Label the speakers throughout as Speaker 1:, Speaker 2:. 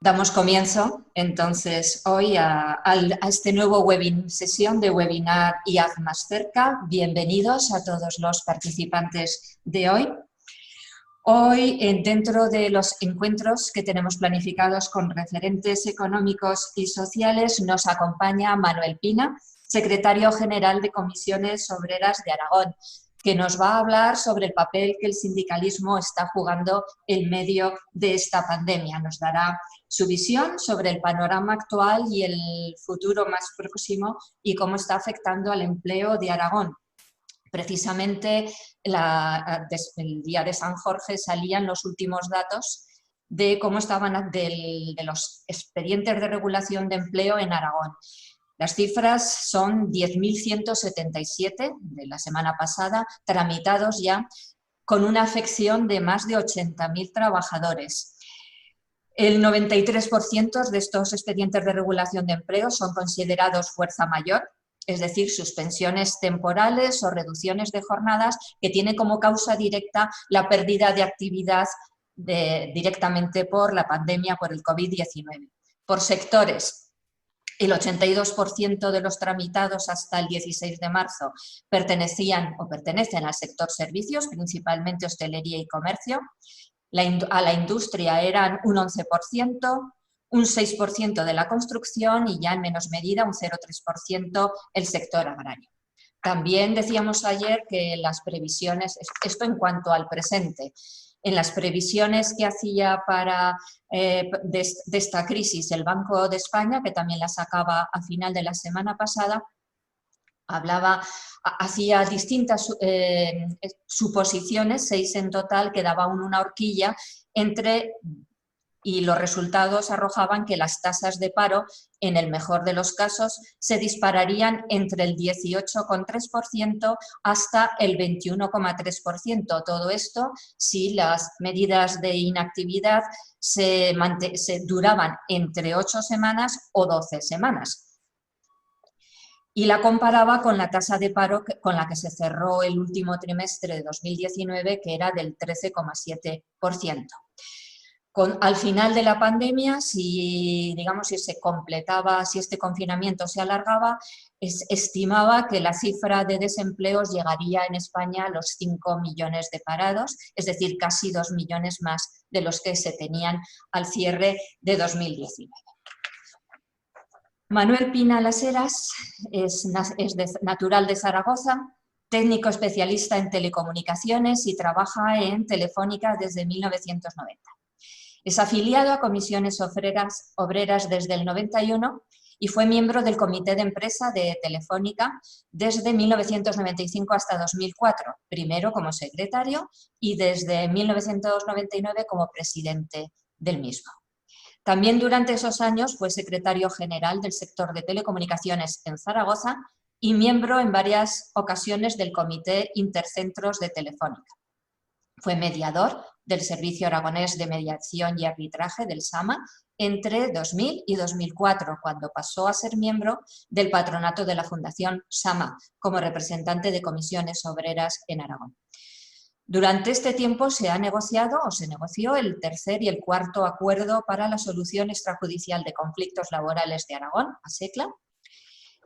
Speaker 1: Damos comienzo entonces hoy a este nuevo sesión de webinar IAG más cerca. Bienvenidos a todos los participantes de hoy. Hoy, dentro de los encuentros que tenemos planificados con referentes económicos y sociales, nos acompaña Manuel Pina, secretario general de Comisiones Obreras de Aragón, que nos va a hablar sobre el papel que el sindicalismo está jugando en medio de esta pandemia. Nos dará su visión sobre el panorama actual y el futuro más próximo y cómo está afectando al empleo de Aragón. Precisamente el día de San Jorge salían los últimos datos de cómo estaban de los expedientes de regulación de empleo en Aragón. Las cifras son 10.177 de la semana pasada, tramitados ya, con una afección de más de 80.000 trabajadores. El 93% de estos expedientes de regulación de empleo son considerados fuerza mayor, es decir, suspensiones temporales o reducciones de jornadas que tiene como causa directa la pérdida de actividad directamente por la pandemia, por el COVID-19. Por sectores, el 82% de los tramitados hasta el 16 de marzo pertenecían o pertenecen al sector servicios, principalmente hostelería y comercio. A la industria eran un 11%, un 6% de la construcción y ya en menos medida un 0,3% el sector agrario. También decíamos ayer que las previsiones, esto en cuanto al presente, en las previsiones que hacía de esta crisis el Banco de España, que también la sacaba a final de la semana pasada, hacía distintas suposiciones, 6 en total, que daban una horquilla y los resultados arrojaban que las tasas de paro, en el mejor de los casos, se dispararían entre el 18,3% hasta el 21,3%. Todo esto si las medidas de inactividad se duraban entre 8 semanas o 12 semanas. Y la comparaba con la tasa de paro con la que se cerró el último trimestre de 2019, que era del 13,7%. Al final de la pandemia, si se completaba, si este confinamiento se alargaba, estimaba que la cifra de desempleos llegaría en España a los 5 millones de parados, es decir, casi 2 millones más de los que se tenían al cierre de 2019. Manuel Pina Las Heras es natural de Zaragoza, técnico especialista en telecomunicaciones y trabaja en Telefónica desde 1990. Es afiliado a Comisiones Obreras desde el 91 y fue miembro del Comité de Empresa de Telefónica desde 1995 hasta 2004, primero como secretario y desde 1999 como presidente del mismo. También durante esos años fue secretario general del sector de telecomunicaciones en Zaragoza y miembro en varias ocasiones del Comité Intercentros de Telefónica. Fue mediador del Servicio Aragonés de Mediación y Arbitraje del SAMA entre 2000 y 2004, cuando pasó a ser miembro del patronato de la Fundación SAMA como representante de comisiones obreras en Aragón. Durante este tiempo se negoció el tercer y el cuarto acuerdo para la solución extrajudicial de conflictos laborales de Aragón, ASECLA.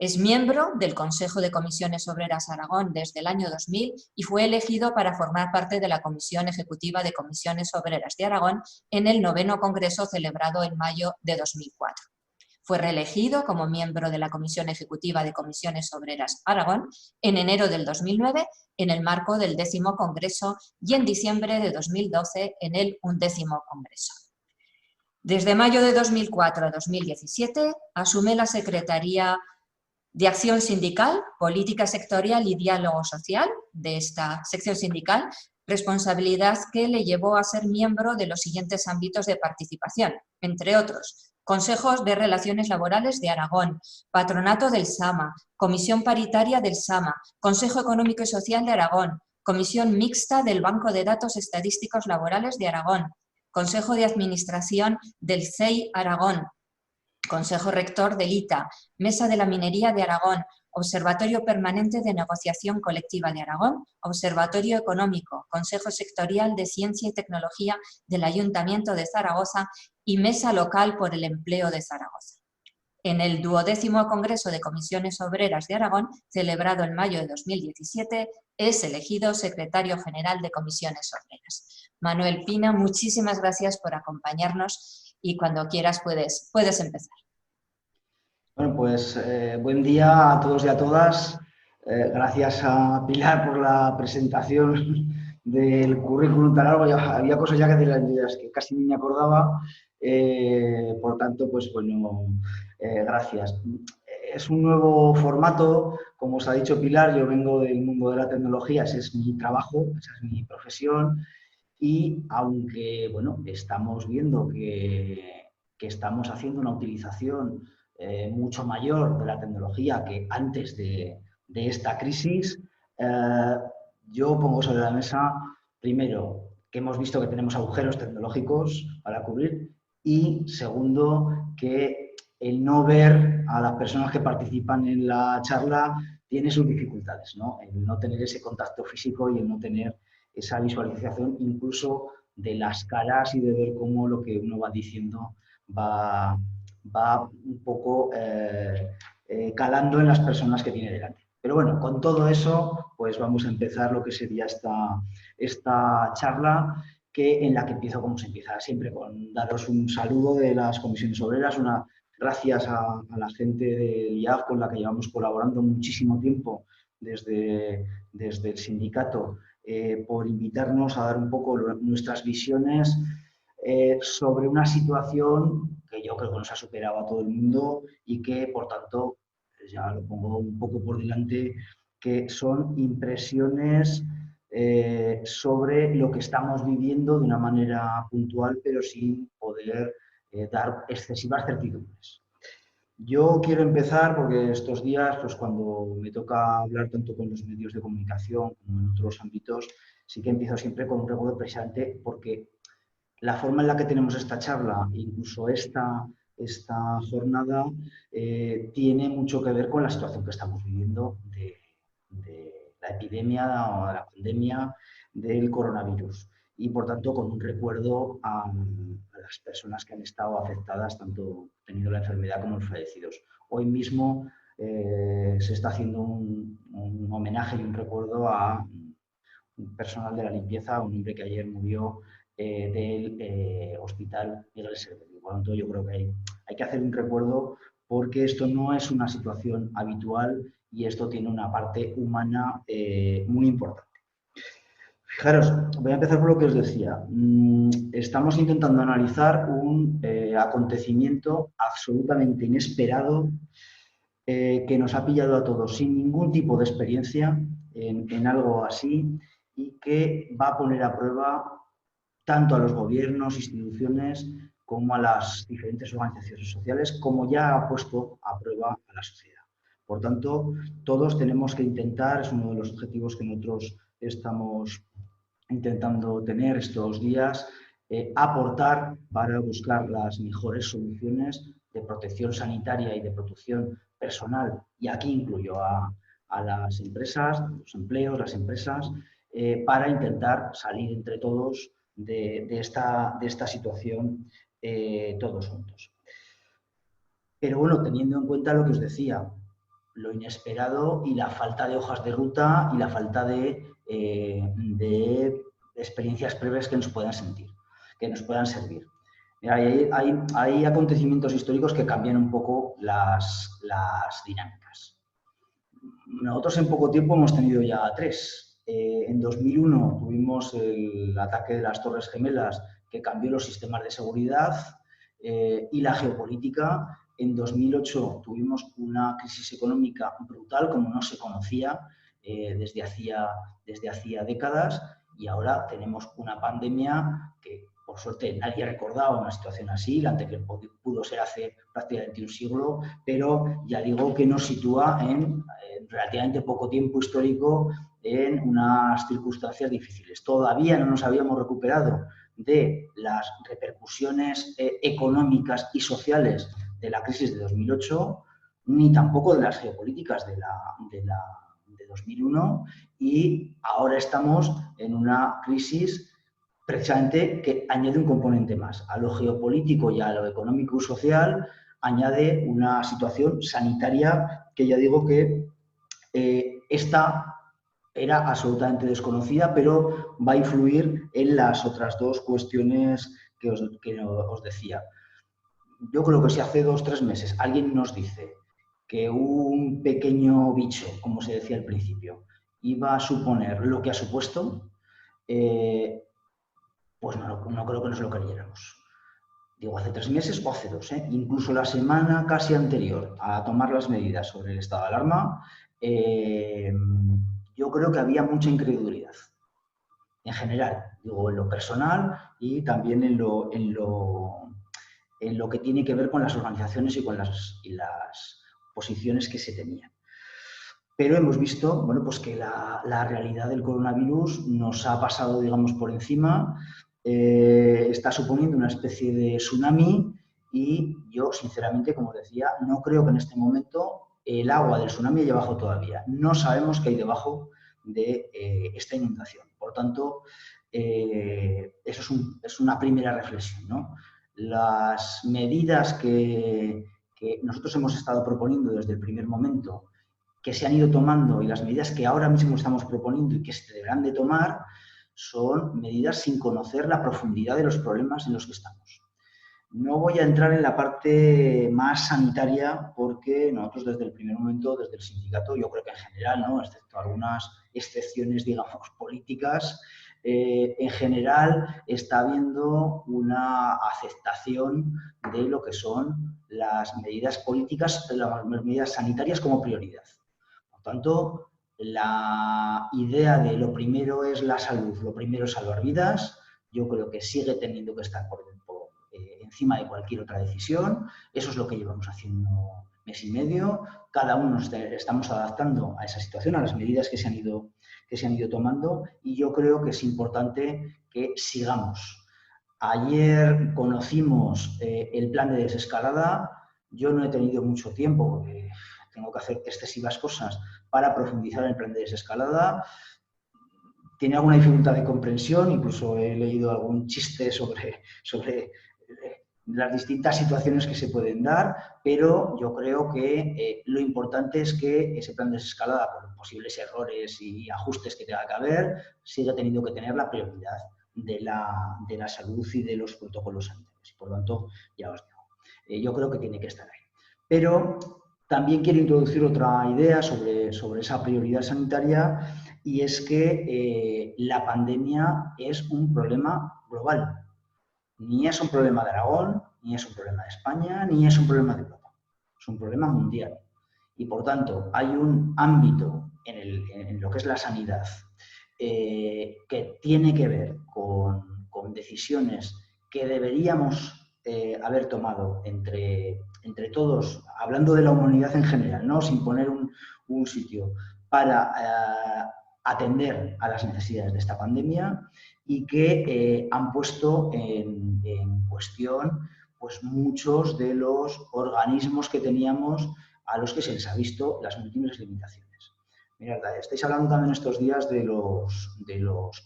Speaker 1: Es miembro del Consejo de Comisiones Obreras Aragón desde el año 2000 y fue elegido para formar parte de la Comisión Ejecutiva de Comisiones Obreras de Aragón en el 9º Congreso celebrado en mayo de 2004. Fue reelegido como miembro de la Comisión Ejecutiva de Comisiones Obreras Aragón en enero del 2009 en el marco del 10º Congreso y en diciembre de 2012 en el 11º Congreso. Desde mayo de 2004 a 2017 asume la Secretaría de Acción Sindical, Política Sectorial y Diálogo Social de esta sección sindical, responsabilidad que le llevó a ser miembro de los siguientes ámbitos de participación, entre otros: Consejos de Relaciones Laborales de Aragón, Patronato del SAMA, Comisión Paritaria del SAMA, Consejo Económico y Social de Aragón, Comisión Mixta del Banco de Datos Estadísticos Laborales de Aragón, Consejo de Administración del CEI Aragón, Consejo Rector del ITA, Mesa de la Minería de Aragón, Observatorio Permanente de Negociación Colectiva de Aragón, Observatorio Económico, Consejo Sectorial de Ciencia y Tecnología del Ayuntamiento de Zaragoza y Mesa Local por el Empleo de Zaragoza. En el 12º Congreso de Comisiones Obreras de Aragón, celebrado en mayo de 2017, es elegido secretario general de Comisiones Obreras. Manuel Pina, muchísimas gracias por acompañarnos y cuando quieras puedes empezar.
Speaker 2: Bueno, pues buen día a todos y a todas. Gracias a Pilar por la presentación del currículum tan largo. Había cosas ya de las que casi ni me acordaba. Por lo tanto, pues bueno, gracias. Es un nuevo formato, como os ha dicho Pilar, yo vengo del mundo de la tecnología, ese es mi trabajo, esa es mi profesión. Y aunque, bueno, estamos viendo que estamos haciendo una utilización mucho mayor de la tecnología que antes de esta crisis, yo pongo sobre la mesa, primero, que hemos visto que tenemos agujeros tecnológicos para cubrir y, segundo, que el no ver a las personas que participan en la charla tiene sus dificultades, ¿no? El no tener ese contacto físico y el no tener esa visualización incluso de las caras y de ver cómo lo que uno va diciendo va un poco calando en las personas que tiene delante. Pero bueno, con todo eso, pues vamos a empezar lo que sería esta charla, en la que empiezo como se empieza siempre, con daros un saludo de las comisiones obreras, gracias a la gente del IAF con la que llevamos colaborando muchísimo tiempo desde el sindicato, por invitarnos a dar un poco nuestras visiones sobre una situación que yo creo que nos ha superado a todo el mundo y que, por tanto, ya lo pongo un poco por delante, que son impresiones sobre lo que estamos viviendo de una manera puntual, pero sin poder dar excesivas certidumbres. Yo quiero empezar porque estos días, pues cuando me toca hablar tanto con los medios de comunicación como en otros ámbitos, sí que empiezo siempre con un recuerdo presente, porque la forma en la que tenemos esta charla, incluso esta jornada, tiene mucho que ver con la situación que estamos viviendo de la epidemia o de la pandemia del coronavirus. Y, por tanto, con un recuerdo a las personas que han estado afectadas, tanto teniendo la enfermedad como los fallecidos. Hoy mismo se está haciendo un homenaje y un recuerdo a un personal de la limpieza, un hombre que ayer murió del hospital Miguel Servet. Por lo tanto, yo creo que hay que hacer un recuerdo, porque esto no es una situación habitual y esto tiene una parte humana muy importante. Fijaros, voy a empezar por lo que os decía. Estamos intentando analizar un acontecimiento absolutamente inesperado que nos ha pillado a todos sin ningún tipo de experiencia en algo así, y que va a poner a prueba tanto a los gobiernos, instituciones, como a las diferentes organizaciones sociales, como ya ha puesto a prueba a la sociedad. Por tanto, todos tenemos que intentar, es uno de los objetivos que nosotros estamos intentando tener estos días, aportar para buscar las mejores soluciones de protección sanitaria y de protección personal, y aquí incluyo a las empresas, los empleos, las empresas, para intentar salir entre todos de esta situación todos juntos. Pero bueno, teniendo en cuenta lo que os decía, lo inesperado y la falta de hojas de ruta y la falta de experiencias previas que nos puedan servir. Mira, hay acontecimientos históricos que cambian un poco las dinámicas. Nosotros en poco tiempo hemos tenido ya 3. En 2001 tuvimos el ataque de las Torres Gemelas, que cambió los sistemas de seguridad y la geopolítica. En 2008 tuvimos una crisis económica brutal, como no se conocía desde hacía décadas, y ahora tenemos una pandemia que, por suerte, nadie recordaba una situación así, la anterior pudo ser hace prácticamente un siglo, pero ya digo que nos sitúa en relativamente poco tiempo histórico en unas circunstancias difíciles. Todavía no nos habíamos recuperado de las repercusiones económicas y sociales de la crisis de 2008, ni tampoco de las geopolíticas de 2001, y ahora estamos en una crisis precisamente que añade un componente más. A lo geopolítico y a lo económico y social añade una situación sanitaria que ya digo que esta era absolutamente desconocida, pero va a influir en las otras dos cuestiones que os decía. Yo creo que si hace 2 o 3 meses alguien nos dice que un pequeño bicho, como se decía al principio, iba a suponer lo que ha supuesto, pues no creo que nos lo creyéramos. Digo, hace 3 meses o hace 2, incluso la semana casi anterior a tomar las medidas sobre el estado de alarma, yo creo que había mucha incredulidad. En general, digo, en lo personal y también en lo que tiene que ver con las organizaciones y con las posiciones que se tenían. Pero hemos visto, bueno, pues que la realidad del coronavirus nos ha pasado, digamos, por encima, está suponiendo una especie de tsunami y yo, sinceramente, como decía, no creo que en este momento el agua del tsunami haya bajado todavía. No sabemos qué hay debajo de esta inundación. Por tanto, eso es una primera reflexión, ¿no? Las medidas que nosotros hemos estado proponiendo desde el primer momento, que se han ido tomando, y las medidas que ahora mismo estamos proponiendo y que se deberán de tomar, son medidas sin conocer la profundidad de los problemas en los que estamos. No voy a entrar en la parte más sanitaria porque nosotros desde el primer momento, desde el sindicato, yo creo que en general, ¿no?, excepto algunas excepciones, digamos, políticas, en general está habiendo una aceptación de lo que son las medidas políticas, las medidas sanitarias como prioridad. Por tanto, la idea de lo primero es la salud, lo primero es salvar vidas, yo creo que sigue teniendo que estar encima de cualquier otra decisión. Eso es lo que llevamos haciendo mes y medio. Cada uno nos estamos adaptando a esa situación, a las medidas que se han ido tomando, y yo creo que es importante que sigamos. Ayer conocimos el plan de desescalada. Yo no he tenido mucho tiempo porque tengo que hacer excesivas cosas para profundizar en el plan de desescalada. Tiene alguna dificultad de comprensión, incluso he leído algún chiste sobre las distintas situaciones que se pueden dar, pero yo creo que lo importante es que ese plan de desescalada, por posibles errores y ajustes que tenga que haber, siga teniendo que tener la prioridad de la salud y de los protocolos sanitarios. Y por lo tanto, ya os digo, yo creo que tiene que estar ahí. Pero también quiero introducir otra idea sobre esa prioridad sanitaria, y es que la pandemia es un problema global. Ni es un problema de Aragón, ni es un problema de España, ni es un problema de Europa. Es un problema mundial. Y, por tanto, hay un ámbito en lo que es la sanidad que tiene que ver con decisiones que deberíamos haber tomado entre todos, hablando de la humanidad en general, ¿no?, sin poner un sitio para atender a las necesidades de esta pandemia, y que han puesto en cuestión pues muchos de los organismos que teníamos, a los que se les ha visto las múltiples limitaciones. Mirad, estáis hablando también estos días de los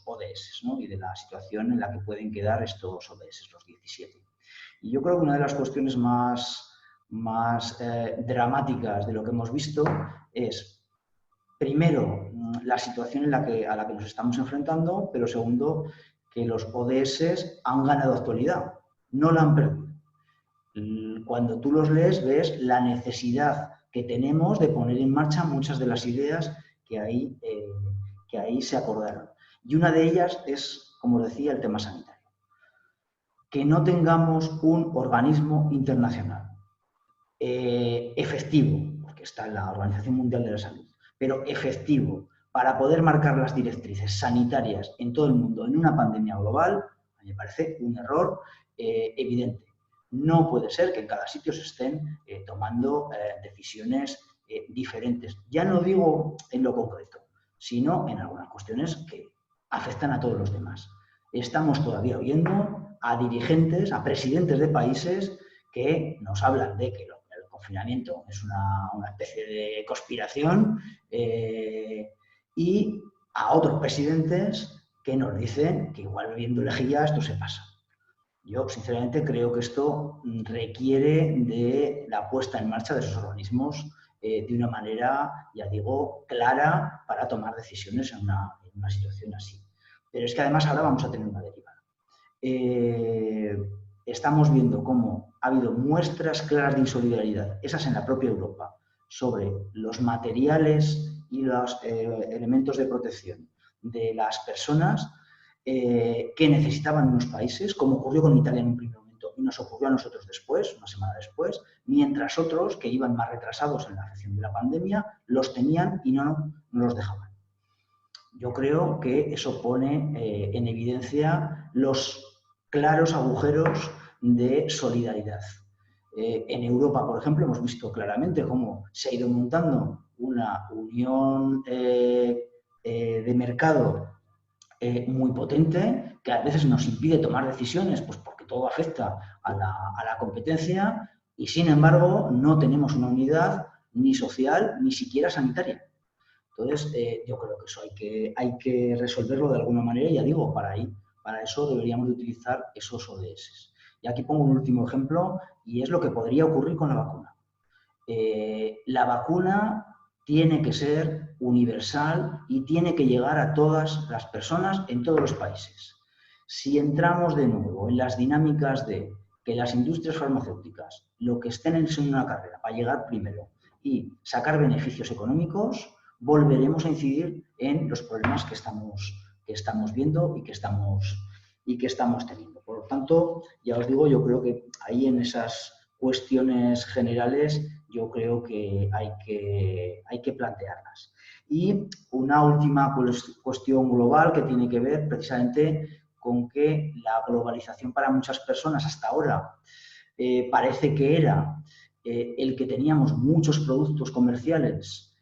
Speaker 2: ODS, ¿no?, y de la situación en la que pueden quedar estos ODS, los 17. Y yo creo que una de las cuestiones más dramáticas de lo que hemos visto es, primero, la situación a la que nos estamos enfrentando, pero segundo, que los ODS han ganado actualidad, no la han perdido. Cuando tú los lees, ves la necesidad que tenemos de poner en marcha muchas de las ideas que ahí se acordaron. Y una de ellas es, como decía, el tema sanitario. Que no tengamos un organismo internacional efectivo, porque está en la Organización Mundial de la Salud, pero efectivo para poder marcar las directrices sanitarias en todo el mundo en una pandemia global, me parece un error evidente. No puede ser que en cada sitio se estén tomando decisiones diferentes. Ya no digo en lo concreto, sino en algunas cuestiones que afectan a todos los demás. Estamos todavía oyendo a dirigentes, a presidentes de países que nos hablan de que confinamiento es una especie de conspiración, y a otros presidentes que nos dicen que igual bebiendo lejía esto se pasa. Yo, sinceramente, creo que esto requiere de la puesta en marcha de esos organismos de una manera, ya digo, clara para tomar decisiones en una situación así. Pero es que además ahora vamos a tener una deriva. Estamos viendo cómo ha habido muestras claras de insolidaridad, esas en la propia Europa, sobre los materiales y los elementos de protección de las personas que necesitaban unos países, como ocurrió con Italia en un primer momento y nos ocurrió a nosotros después, una semana después, mientras otros que iban más retrasados en la gestión de la pandemia los tenían y no los dejaban. Yo creo que eso pone en evidencia los claros agujeros de solidaridad. En Europa, por ejemplo, hemos visto claramente cómo se ha ido montando una unión de mercado muy potente, que a veces nos impide tomar decisiones, pues porque todo afecta a la competencia y, sin embargo, no tenemos una unidad ni social ni siquiera sanitaria. Entonces, yo creo que eso hay que resolverlo de alguna manera, y ya digo, para eso deberíamos de utilizar esos ODS. Y aquí pongo un último ejemplo, y es lo que podría ocurrir con la vacuna. La vacuna tiene que ser universal y tiene que llegar a todas las personas en todos los países. Si entramos de nuevo en las dinámicas de que las industrias farmacéuticas lo que estén en una carrera para llegar primero y sacar beneficios económicos, volveremos a incidir en los problemas que estamos viendo y que estamos teniendo. Por lo tanto, ya os digo, yo creo que ahí en esas cuestiones generales yo creo que hay que plantearlas. Y una última cuestión global que tiene que ver precisamente con que la globalización para muchas personas hasta ahora parece que era el que teníamos muchos productos comerciales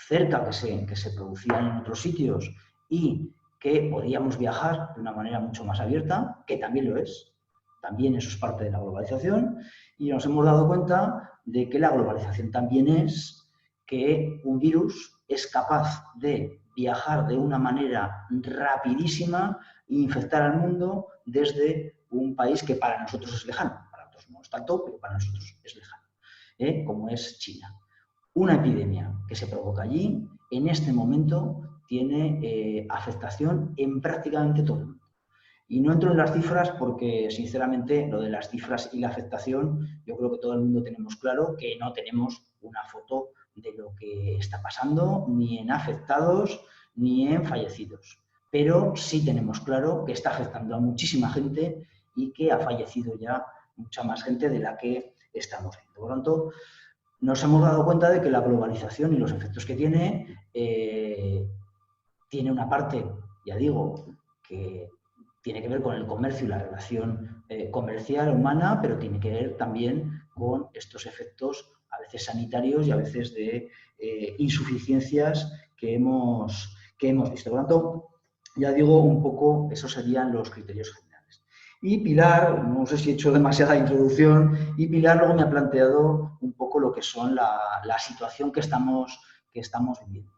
Speaker 2: cerca que se producían en otros sitios y que podíamos viajar de una manera mucho más abierta, que también lo es. También eso es parte de la globalización, y nos hemos dado cuenta de que la globalización también es que un virus es capaz de viajar de una manera rapidísima e infectar al mundo desde un país que para nosotros es lejano, para otros no es tanto, pero para nosotros es lejano, como es China. Una epidemia que se provoca allí, en este momento, tiene afectación en prácticamente todo el mundo. Y no entro en las cifras porque, sinceramente, lo de las cifras y la afectación, yo creo que todo el mundo tenemos claro que no tenemos una foto de lo que está pasando, ni en afectados, ni en fallecidos. Pero sí tenemos claro que está afectando a muchísima gente y que ha fallecido ya mucha más gente de la que estamos viendo. Por lo tanto, nos hemos dado cuenta de que la globalización y los efectos que tiene una parte, ya digo, que tiene que ver con el comercio y la relación comercial humana, pero tiene que ver también con estos efectos a veces sanitarios y a veces de insuficiencias que hemos visto. Por lo tanto, ya digo, un poco, esos serían los criterios generales. Y Pilar, no sé si he hecho demasiada introducción, y Pilar luego me ha planteado un poco lo que son la situación que estamos viviendo.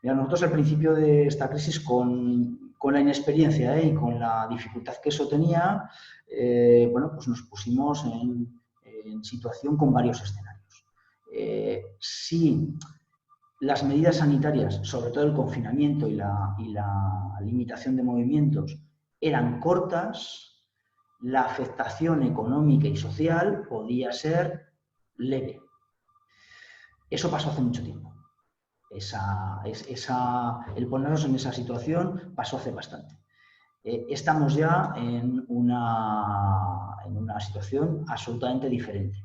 Speaker 2: Mira, nosotros al principio de esta crisis, con la inexperiencia y con la dificultad que eso tenía, bueno, pues nos pusimos en situación con varios escenarios. Si las medidas sanitarias, sobre todo el confinamiento y la limitación de movimientos, eran cortas, la afectación económica y social podía ser leve. Eso pasó hace mucho tiempo. El ponernos en esa situación pasó hace bastante. Estamos ya en una situación absolutamente diferente.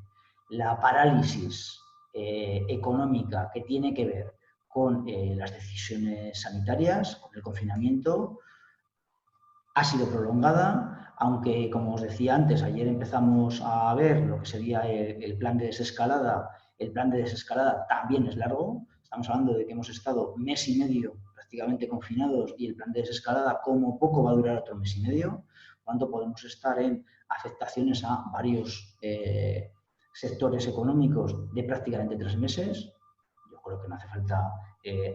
Speaker 2: La parálisis económica que tiene que ver con las decisiones sanitarias, con el confinamiento, ha sido prolongada, aunque, como os decía antes, ayer empezamos a ver lo que sería el plan de desescalada. El plan de desescalada también es largo. Estamos hablando de que hemos estado mes y medio prácticamente confinados y el plan de desescalada como poco va a durar otro mes y medio. Por lo tanto, podemos estar en afectaciones a varios sectores económicos de prácticamente 3 meses. Yo creo que no hace falta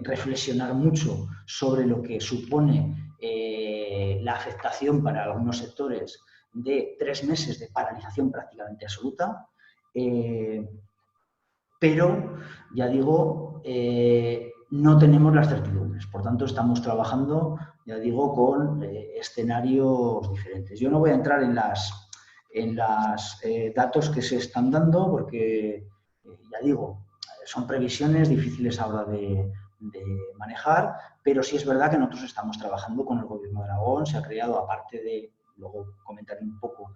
Speaker 2: reflexionar mucho sobre lo que supone la afectación para algunos sectores de 3 meses de paralización prácticamente absoluta. Pero, ya digo, no tenemos las certidumbres. Por tanto, estamos trabajando, ya digo, con escenarios diferentes. Yo no voy a entrar en los datos que se están dando porque, ya digo, son previsiones difíciles ahora de manejar, pero sí es verdad que nosotros estamos trabajando con el Gobierno de Aragón. Se ha creado, aparte de, luego comentaré un poco,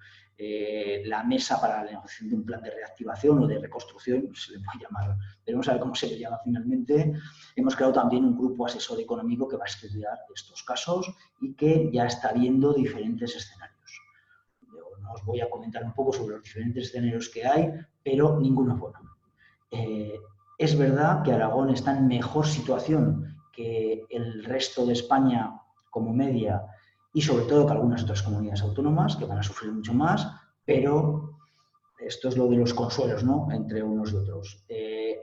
Speaker 2: la mesa para la negociación de un plan de reactivación o de reconstrucción, se le puede llamar, veremos a ver cómo se le llama finalmente. Hemos creado también un grupo asesor económico que va a estudiar estos casos y que ya está viendo diferentes escenarios. No os voy a comentar un poco sobre los diferentes escenarios que hay, pero ninguno es bueno. Es verdad que Aragón está en mejor situación que el resto de España como media y sobre todo que algunas otras comunidades autónomas que van a sufrir mucho más, pero esto es lo de los consuelos, ¿no?, entre unos y otros.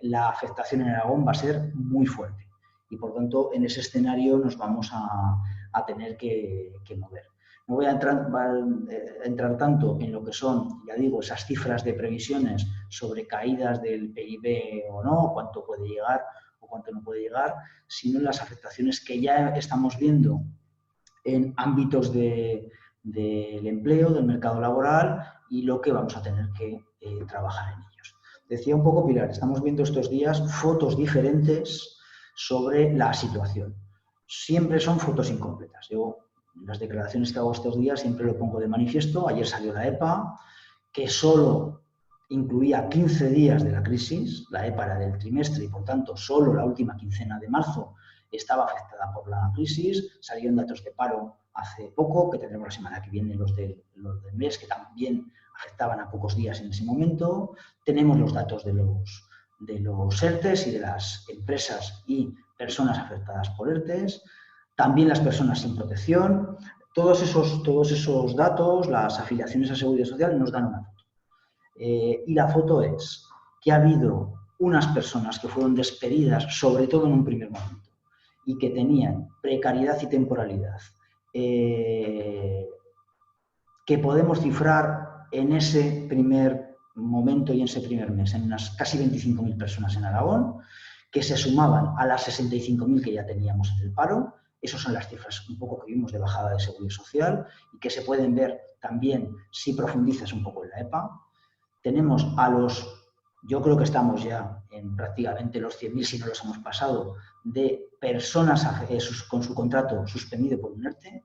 Speaker 2: La afectación en Aragón va a ser muy fuerte y por tanto en ese escenario nos vamos a tener que mover. No voy a entrar tanto en lo que son, ya digo, esas cifras de previsiones sobre caídas del PIB o no, cuánto puede llegar o cuánto no puede llegar, sino en las afectaciones que ya estamos viendo en ámbitos del empleo, del mercado laboral y lo que vamos a tener que trabajar en ellos. Decía un poco Pilar, estamos viendo estos días fotos diferentes sobre la situación. Siempre son fotos incompletas. Yo, en las declaraciones que hago estos días, siempre lo pongo de manifiesto. Ayer salió la EPA, que solo incluía 15 días de la crisis. La EPA era del trimestre y, por tanto, solo la última quincena de marzo estaba afectada por la crisis. Salieron datos de paro hace poco, que tendremos la semana que viene los del mes, que también afectaban a pocos días en ese momento. Tenemos los datos de los ERTES y de las empresas y personas afectadas por ERTES. También las personas sin protección. Todos esos datos, las afiliaciones a Seguridad Social, nos dan una foto. Y la foto es que ha habido unas personas que fueron despedidas, sobre todo en un primer momento, y que tenían precariedad y temporalidad, que podemos cifrar en ese primer momento y en ese primer mes en unas casi 25.000 personas en Aragón, que se sumaban a las 65.000 que ya teníamos en el paro. Esas son las cifras un poco que vimos de bajada de Seguridad Social y que se pueden ver también si profundizas un poco en la EPA. Tenemos yo creo que estamos ya en prácticamente los 100.000, si no los hemos pasado, de personas con su contrato suspendido por un ERTE.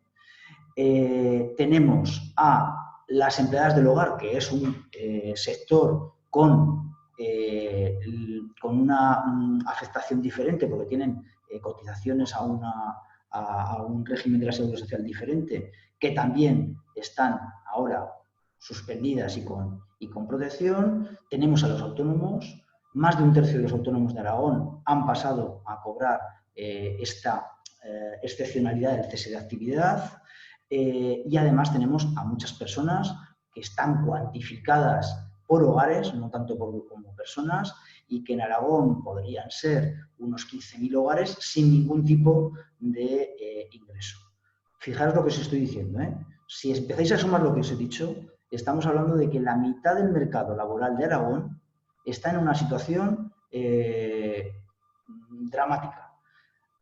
Speaker 2: Tenemos a las empleadas del hogar, que es un sector con una afectación diferente porque tienen cotizaciones a un régimen de la Seguridad Social diferente, que también están ahora suspendidas y con protección. Tenemos a los autónomos. Más de un tercio de los autónomos de Aragón han pasado a cobrar esta excepcionalidad del cese de actividad. Y además tenemos a muchas personas que están cuantificadas por hogares, no tanto como personas, y que en Aragón podrían ser unos 15.000 hogares sin ningún tipo de ingreso. Fijaros lo que os estoy diciendo, ¿eh? Si empezáis a sumar lo que os he dicho, estamos hablando de que la mitad del mercado laboral de Aragón está en una situación dramática,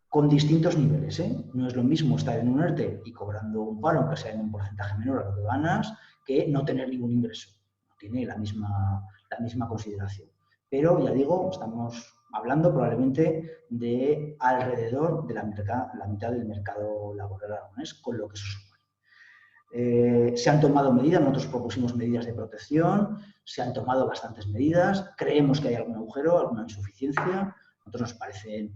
Speaker 2: con distintos niveles, ¿eh? No es lo mismo estar en un ERTE y cobrando un paro, aunque sea en un porcentaje menor a lo que ganas, que no tener ningún ingreso. No tiene la misma consideración. Pero, ya digo, estamos hablando probablemente de alrededor de la mitad del mercado laboral aragonés, con lo que eso supone. Se han tomado medidas, nosotros propusimos medidas de protección, se han tomado bastantes medidas, creemos que hay algún agujero, alguna insuficiencia. A nosotros nos parece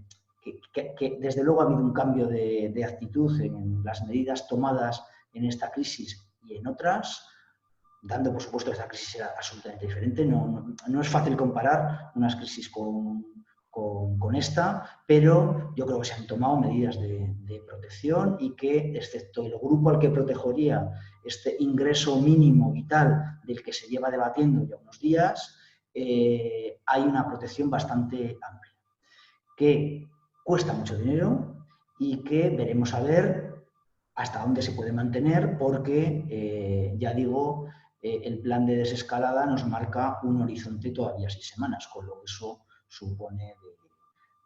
Speaker 2: que desde luego ha habido un cambio de actitud en las medidas tomadas en esta crisis y en otras, dando por supuesto que esta crisis era absolutamente diferente. No es fácil comparar unas crisis con esta, pero yo creo que se han tomado medidas de protección y que, excepto el grupo al que protegería este ingreso mínimo vital del que se lleva debatiendo ya unos días, hay una protección bastante amplia, que cuesta mucho dinero y que veremos a ver hasta dónde se puede mantener, porque, ya digo, el plan de desescalada nos marca un horizonte todavía 6 semanas, con lo que eso supone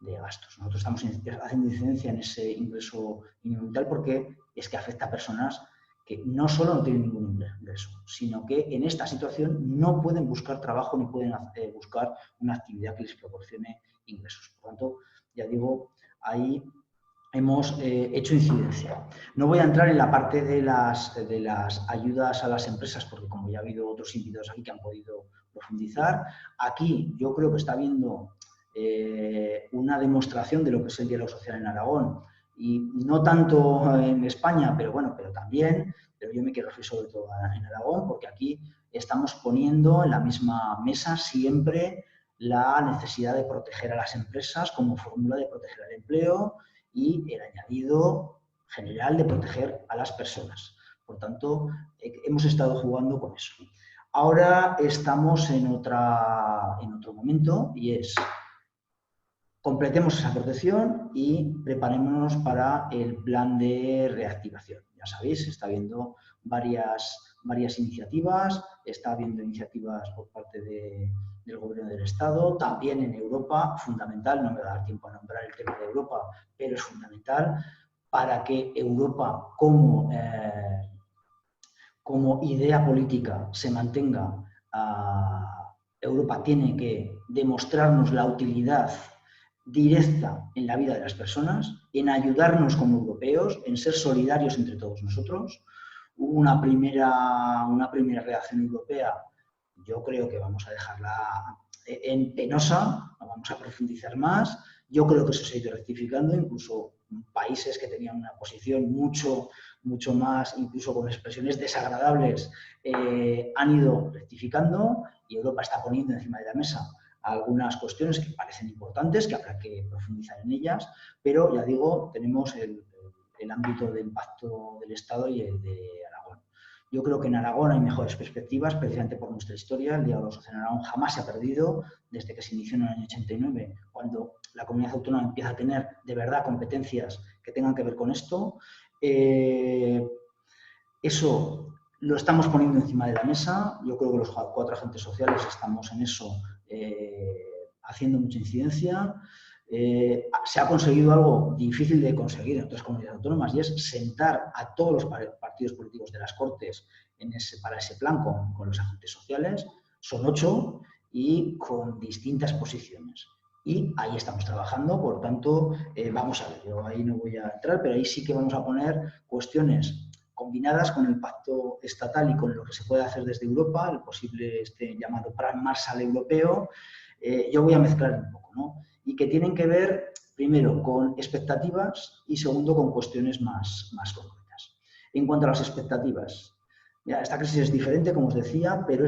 Speaker 2: de gastos. Nosotros estamos haciendo incidencia en ese ingreso mínimo vital porque es que afecta a personas que no solo no tienen ningún ingreso, sino que en esta situación no pueden buscar trabajo ni pueden buscar una actividad que les proporcione ingresos. Por tanto, ya digo, ahí hemos hecho incidencia. No voy a entrar en la parte de las ayudas a las empresas, porque como ya ha habido otros invitados aquí que han podido profundizar, aquí yo creo que está habiendo una demostración de lo que es el diálogo social en Aragón, y no tanto en España, pero bueno, pero también, pero yo me quiero referir sobre todo en Aragón, porque aquí estamos poniendo en la misma mesa siempre la necesidad de proteger a las empresas como fórmula de proteger el empleo y el añadido general de proteger a las personas. Por tanto, hemos estado jugando con eso. Ahora estamos en otro momento y es completemos esa protección y preparémonos para el plan de reactivación. Ya sabéis, está habiendo varias iniciativas, está habiendo iniciativas por parte del Gobierno del Estado, también en Europa, fundamental, no me va a dar tiempo a nombrar el tema de Europa, pero es fundamental para que Europa como idea política se mantenga. Europa tiene que demostrarnos la utilidad directa en la vida de las personas, en ayudarnos como europeos, en ser solidarios entre todos nosotros. Hubo una primera reacción europea, yo creo que vamos a dejarla en penosa, no vamos a profundizar más. Yo creo que eso se ha ido rectificando, incluso países que tenían una posición mucho más, incluso con expresiones desagradables, han ido rectificando y Europa está poniendo encima de la mesa algunas cuestiones que parecen importantes, que habrá que profundizar en ellas, pero ya digo, tenemos el ámbito de impacto del Estado y el de Aragón. Yo creo que en Aragón hay mejores perspectivas, precisamente por nuestra historia. El diálogo social en Aragón jamás se ha perdido desde que se inició en el año 89, cuando la comunidad autónoma empieza a tener de verdad competencias que tengan que ver con esto. Eso lo estamos poniendo encima de la mesa. Yo creo que los 4 agentes sociales estamos en eso, haciendo mucha incidencia. Se ha conseguido algo difícil de conseguir en otras comunidades autónomas y es sentar a todos los partidos políticos de las Cortes para ese plan con los agentes sociales. Son 8 y con distintas posiciones. Y ahí estamos trabajando, por tanto, vamos a ver, yo ahí no voy a entrar, pero ahí sí que vamos a poner cuestiones combinadas con el pacto estatal y con lo que se puede hacer desde Europa, el posible llamado Plan Marshall europeo. Yo voy a mezclar un poco, ¿no? Y que tienen que ver, primero, con expectativas y segundo, con cuestiones más concretas. En cuanto a las expectativas, ya, esta crisis es diferente, como os decía, pero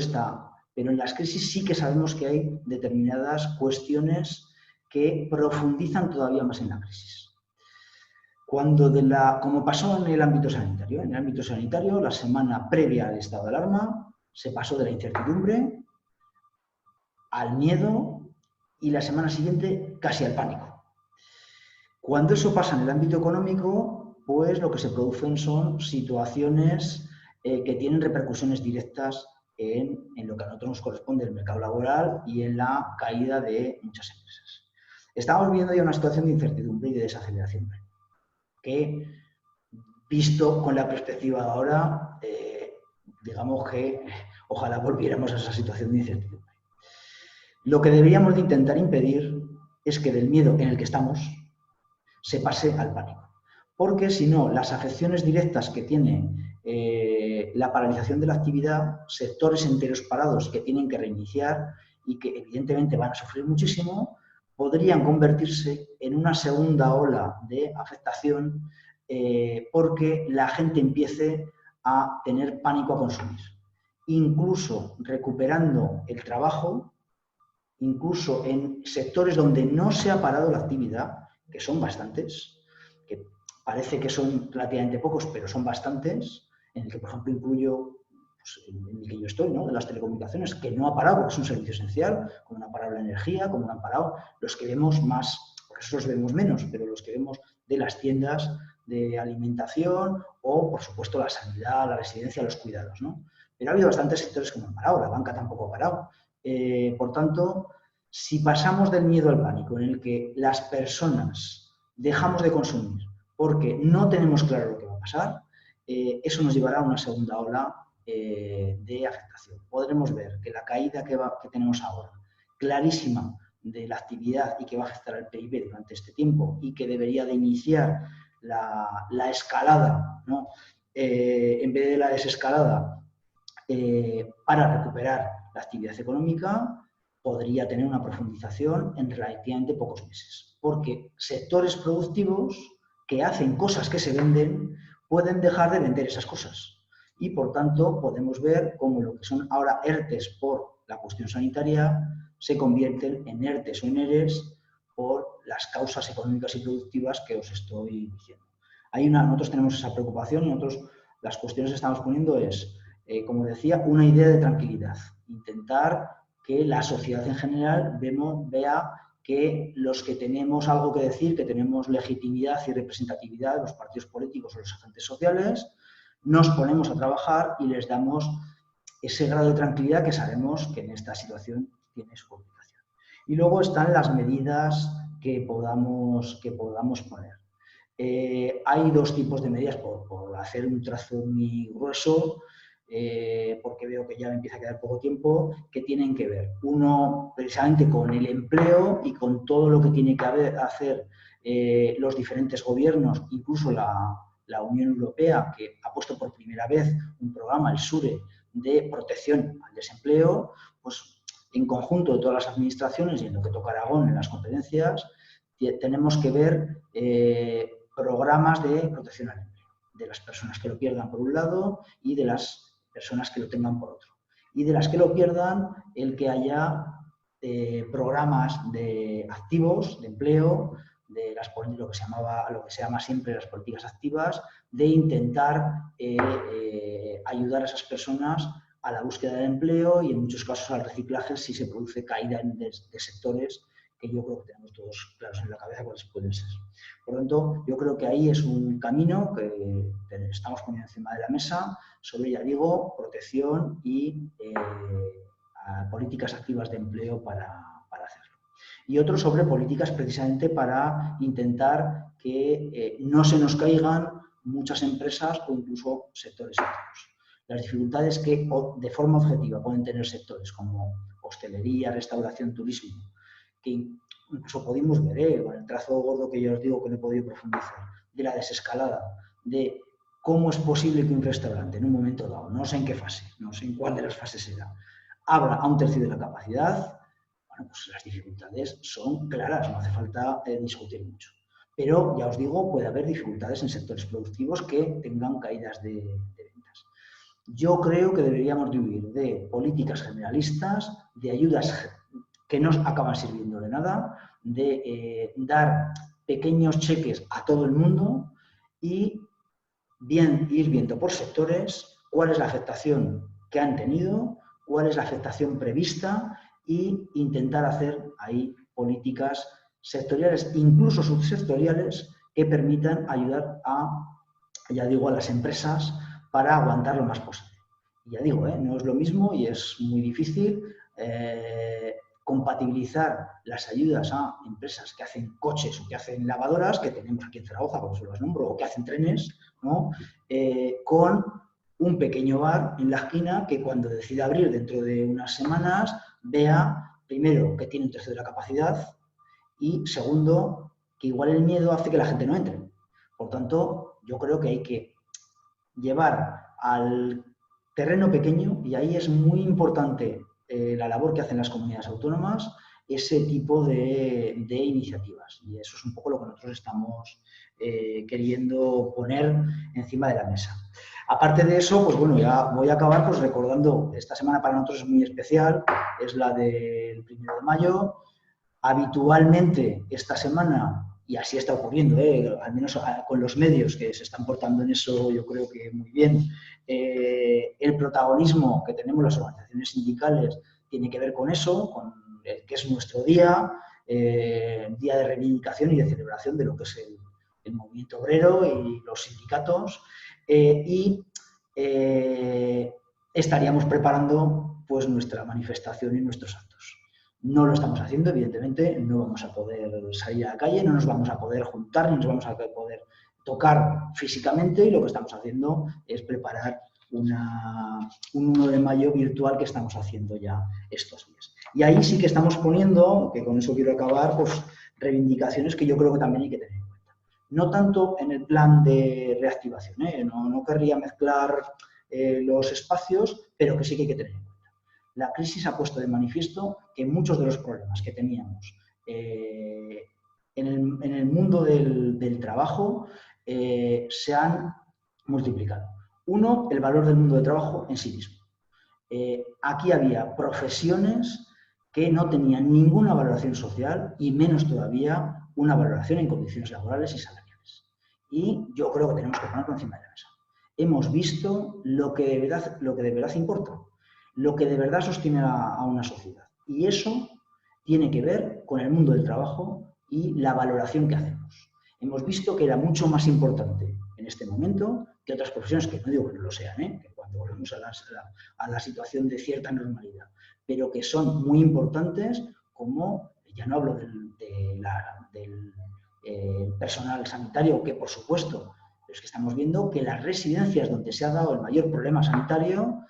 Speaker 2: en las crisis sí que sabemos que hay determinadas cuestiones que profundizan todavía más en la crisis. Como pasó en el ámbito sanitario, la semana previa al estado de alarma, se pasó de la incertidumbre al miedo y la semana siguiente casi al pánico. Cuando eso pasa en el ámbito económico, pues lo que se producen son situaciones que tienen repercusiones directas en lo que a nosotros nos corresponde, el mercado laboral y en la caída de muchas empresas. Estamos viviendo ya una situación de incertidumbre y de desaceleración, que, visto con la perspectiva de ahora, digamos que ojalá volviéramos a esa situación de incertidumbre. Lo que deberíamos de intentar impedir es que del miedo en el que estamos se pase al pánico, porque si no, las afecciones directas que tiene la paralización de la actividad, sectores enteros parados que tienen que reiniciar y que evidentemente van a sufrir muchísimo, podrían convertirse en una segunda ola de afectación porque la gente empiece a tener pánico a consumir. Incluso recuperando el trabajo, incluso en sectores donde no se ha parado la actividad, que son bastantes, que parece que son relativamente pocos, pero son bastantes, en el que, por ejemplo, incluyo pues, en el que yo estoy, ¿no? De las telecomunicaciones, que no ha parado, es un servicio esencial, como no ha parado la energía, como no han parado los que vemos más, porque esos vemos menos, pero los que vemos de las tiendas de alimentación o, por supuesto, la sanidad, la residencia, los cuidados, ¿no? Pero ha habido bastantes sectores que no han parado, la banca tampoco ha parado. Por tanto, si pasamos del miedo al pánico, en el que las personas dejamos de consumir porque no tenemos claro lo que va a pasar, eso nos llevará a una segunda ola de afectación. Podremos ver que la caída que tenemos ahora, clarísima, de la actividad y que va a afectar al PIB durante este tiempo y que debería de iniciar la escalada, ¿no? En vez de la desescalada, para recuperar la actividad económica, podría tener una profundización en relativamente pocos meses. Porque sectores productivos que hacen cosas que se venden pueden dejar de vender esas cosas. Y, por tanto, podemos ver cómo lo que son ahora ERTEs por la cuestión sanitaria se convierten en ERTEs o en ERES por las causas económicas y productivas que os estoy diciendo. Nosotros tenemos esa preocupación y nosotros las cuestiones que estamos poniendo es, como decía, una idea de tranquilidad. Intentar que la sociedad en general vea que los que tenemos algo que decir, que tenemos legitimidad y representatividad, los partidos políticos o los agentes sociales, nos ponemos a trabajar y les damos ese grado de tranquilidad que sabemos que en esta situación tiene su complicación. Y luego están las medidas que podamos poner. Hay dos tipos de medidas, por hacer un trazo muy grueso, porque veo que ya me empieza a quedar poco tiempo, que tienen que ver, uno, precisamente con el empleo y con todo lo que tiene que hacer los diferentes gobiernos, incluso la Unión Europea, que ha puesto por primera vez un programa, el SURE, de protección al desempleo, pues en conjunto de todas las administraciones y en lo que toca Aragón en las competencias, tenemos que ver programas de protección al empleo, de las personas que lo pierdan por un lado y de las personas que lo tengan por otro. Y de las que lo pierdan, el que haya programas de activos, de empleo, de lo que se llama siempre las políticas activas, de intentar ayudar a esas personas a la búsqueda de empleo y en muchos casos al reciclaje si se produce caída de sectores que yo creo que tenemos todos claros en la cabeza cuáles pueden ser. Por lo tanto, yo creo que ahí es un camino que estamos poniendo encima de la mesa sobre, ya digo, protección y políticas activas de empleo para hacerlo. Y otro sobre políticas precisamente para intentar que no se nos caigan muchas empresas o incluso sectores enteros. Las dificultades que de forma objetiva pueden tener sectores como hostelería, restauración, turismo, que incluso pudimos ver, con el trazo gordo que yo os digo que no he podido profundizar, de la desescalada, de cómo es posible que un restaurante en un momento dado, no sé en qué fase, no sé en cuál de las fases será, abra a un tercio de la capacidad. Bueno, pues las dificultades son claras, no hace falta discutir mucho. Pero, ya os digo, puede haber dificultades en sectores productivos que tengan caídas de ventas. Yo creo que deberíamos de huir de políticas generalistas, de ayudas que no acaban sirviendo de nada, de dar pequeños cheques a todo el mundo y ir viendo por sectores cuál es la afectación que han tenido, cuál es la afectación prevista e intentar hacer ahí políticas sectoriales, incluso subsectoriales, que permitan ayudar a las empresas para aguantar lo más posible. Y ya digo, no es lo mismo y es muy difícil compatibilizar las ayudas a empresas que hacen coches o que hacen lavadoras, que tenemos aquí en Zaragoza, por eso las nombro, o que hacen trenes, ¿no? Con un pequeño bar en la esquina que cuando decida abrir dentro de unas semanas vea, primero, que tiene un tercio de la capacidad y, segundo, que igual el miedo hace que la gente no entre. Por tanto, yo creo que hay que llevar al terreno pequeño, y ahí es muy importante la labor que hacen las comunidades autónomas, ese tipo de iniciativas. Y eso es un poco lo que nosotros estamos queriendo poner encima de la mesa. Aparte de eso, pues bueno, ya voy a acabar pues recordando, esta semana para nosotros es muy especial, es la del 1 de mayo. Habitualmente esta semana y así está ocurriendo, al menos con los medios que se están portando en eso, yo creo que muy bien. El protagonismo que tenemos las organizaciones sindicales tiene que ver con eso, con que es nuestro día de reivindicación y de celebración de lo que es el movimiento obrero y los sindicatos, estaríamos preparando pues nuestra manifestación y nuestros actos. No lo estamos haciendo, evidentemente, no vamos a poder salir a la calle, no nos vamos a poder juntar, no nos vamos a poder tocar físicamente, y lo que estamos haciendo es preparar un 1 de mayo virtual que estamos haciendo ya estos días. Y ahí sí que estamos poniendo, que con eso quiero acabar, pues reivindicaciones que yo creo que también hay que tener en cuenta. No tanto en el plan de reactivación, no querría mezclar los espacios, pero que sí que hay que tener en cuenta. La crisis ha puesto de manifiesto que muchos de los problemas que teníamos en el mundo del trabajo se han multiplicado. Uno, el valor del mundo del trabajo en sí mismo. Aquí había profesiones que no tenían ninguna valoración social y menos todavía una valoración en condiciones laborales y salariales. Y yo creo que tenemos que ponerlo encima de la mesa. Hemos visto lo que de verdad importa, lo que de verdad sostiene a una sociedad. Y eso tiene que ver con el mundo del trabajo y la valoración que hacemos. Hemos visto que era mucho más importante en este momento que otras profesiones, que no digo que no lo sean, que cuando volvemos a la situación de cierta normalidad, pero que son muy importantes, como, ya no hablo del personal sanitario, que por supuesto, pero es que estamos viendo que las residencias donde se ha dado el mayor problema sanitario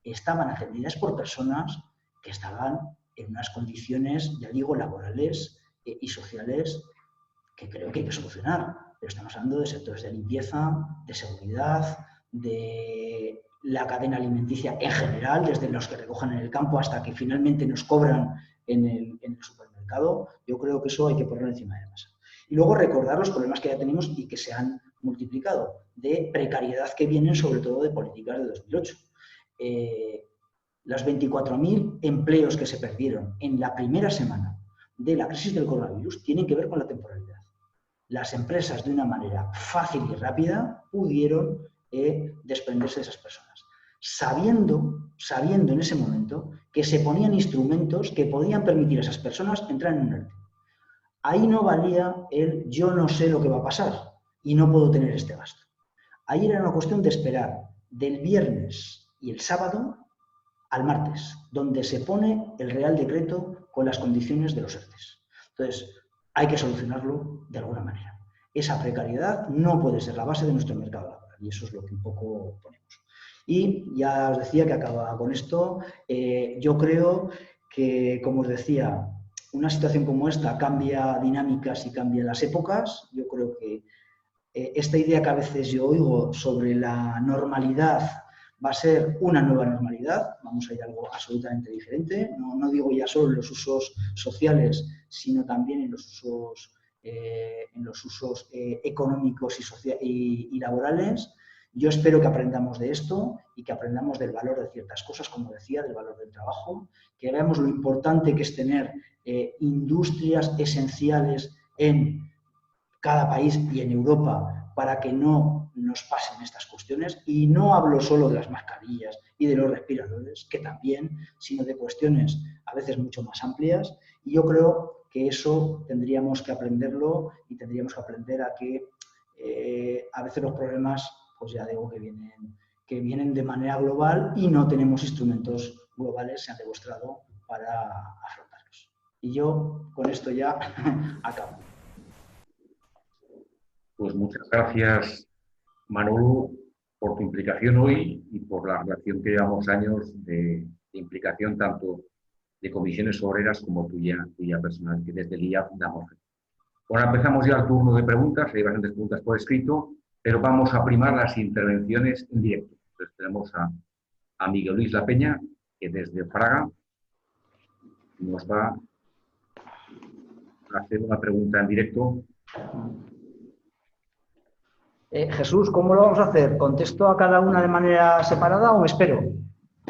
Speaker 2: estaban atendidas por personas que estaban en unas condiciones, ya digo, laborales y sociales que creo que hay que solucionar. Pero estamos hablando de sectores de limpieza, de seguridad, de la cadena alimenticia en general, desde los que recogen en el campo hasta que finalmente nos cobran en el supermercado. Yo creo que eso hay que ponerlo encima de la mesa. Y luego recordar los problemas que ya tenemos y que se han multiplicado, de precariedad que vienen sobre todo de políticas de 2008. Los 24.000 empleos que se perdieron en la primera semana de la crisis del coronavirus tienen que ver con la temporalidad. Las empresas, de una manera fácil y rápida, pudieron desprenderse de esas personas, sabiendo en ese momento que se ponían instrumentos que podían permitir a esas personas entrar en un ERTE. Ahí no valía el yo no sé lo que va a pasar y no puedo tener este gasto. Ahí era una cuestión de esperar del viernes y el sábado al martes, donde se pone el Real Decreto con las condiciones de los ERTEs. Entonces, hay que solucionarlo de alguna manera. Esa precariedad no puede ser la base de nuestro mercado laboral, y eso es lo que un poco ponemos. Y ya os decía que acababa con esto. Yo creo que, como os decía, una situación como esta cambia dinámicas y cambia las épocas. Yo creo que esta idea que a veces yo oigo sobre la normalidad va a ser una nueva normalidad, vamos a ir a algo absolutamente diferente. No digo ya solo en los usos sociales, sino también en los usos económicos y laborales. Yo espero que aprendamos de esto y que aprendamos del valor de ciertas cosas, como decía, del valor del trabajo, que veamos lo importante que es tener industrias esenciales en cada país y en Europa para que no nos pasen estas cuestiones. Y no hablo solo de las mascarillas y de los respiradores, que también, sino de cuestiones a veces mucho más amplias. Y yo creo que eso tendríamos que aprenderlo y tendríamos que aprender a que a veces los problemas, pues ya digo, que vienen de manera global y no tenemos instrumentos globales, se han demostrado, para afrontarlos. Y yo con esto ya acabo.
Speaker 3: Pues muchas gracias, Manolo, por tu implicación hoy y por la relación que llevamos años de implicación tanto de comisiones obreras como tuya personal, que desde el IAP damos. Bueno, empezamos ya el turno de preguntas, hay bastantes preguntas por escrito, pero vamos a primar las intervenciones en directo. Entonces tenemos a Miguel Luis La Peña, que desde Fraga nos va a hacer una pregunta en directo.
Speaker 2: Jesús, ¿cómo lo vamos a hacer? ¿Contesto a cada una de manera separada o me espero?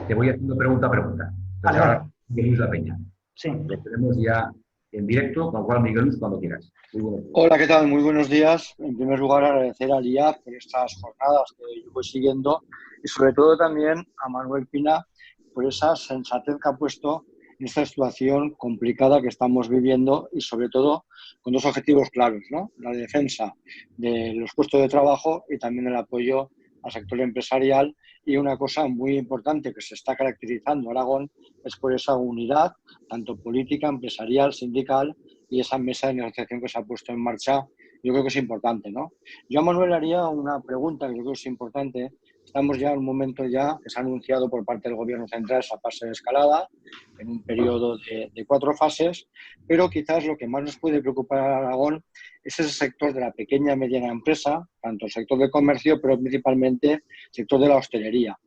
Speaker 3: Te voy haciendo pregunta a pregunta. Entonces,
Speaker 2: Vale.
Speaker 3: ahora, Miguel Luis La Peña.
Speaker 2: Sí.
Speaker 3: Le tenemos ya en directo, con lo cual, Miguel Luz, cuando quieras. Muy buenos días.
Speaker 4: Hola, ¿qué tal? Muy buenos días. En primer lugar, agradecer al IAF por estas jornadas que yo voy siguiendo y sobre todo también a Manuel Pina por esa sensatez que ha puesto en esta situación complicada que estamos viviendo y sobre todo con dos objetivos claros, ¿no? La defensa de los puestos de trabajo y también el apoyo al sector empresarial. Y una cosa muy importante que se está caracterizando Aragón es por esa unidad, tanto política, empresarial, sindical, y esa mesa de negociación que se ha puesto en marcha, yo creo que es importante, ¿no? Yo a Manuel haría una pregunta que yo creo que es importante. Estamos ya en un momento ya que se ha anunciado por parte del Gobierno central esa fase de escalada, en un periodo de 4 fases, pero quizás lo que más nos puede preocupar a Aragón es ese sector de la pequeña y mediana empresa, tanto el sector del comercio, pero principalmente el sector de la hostelería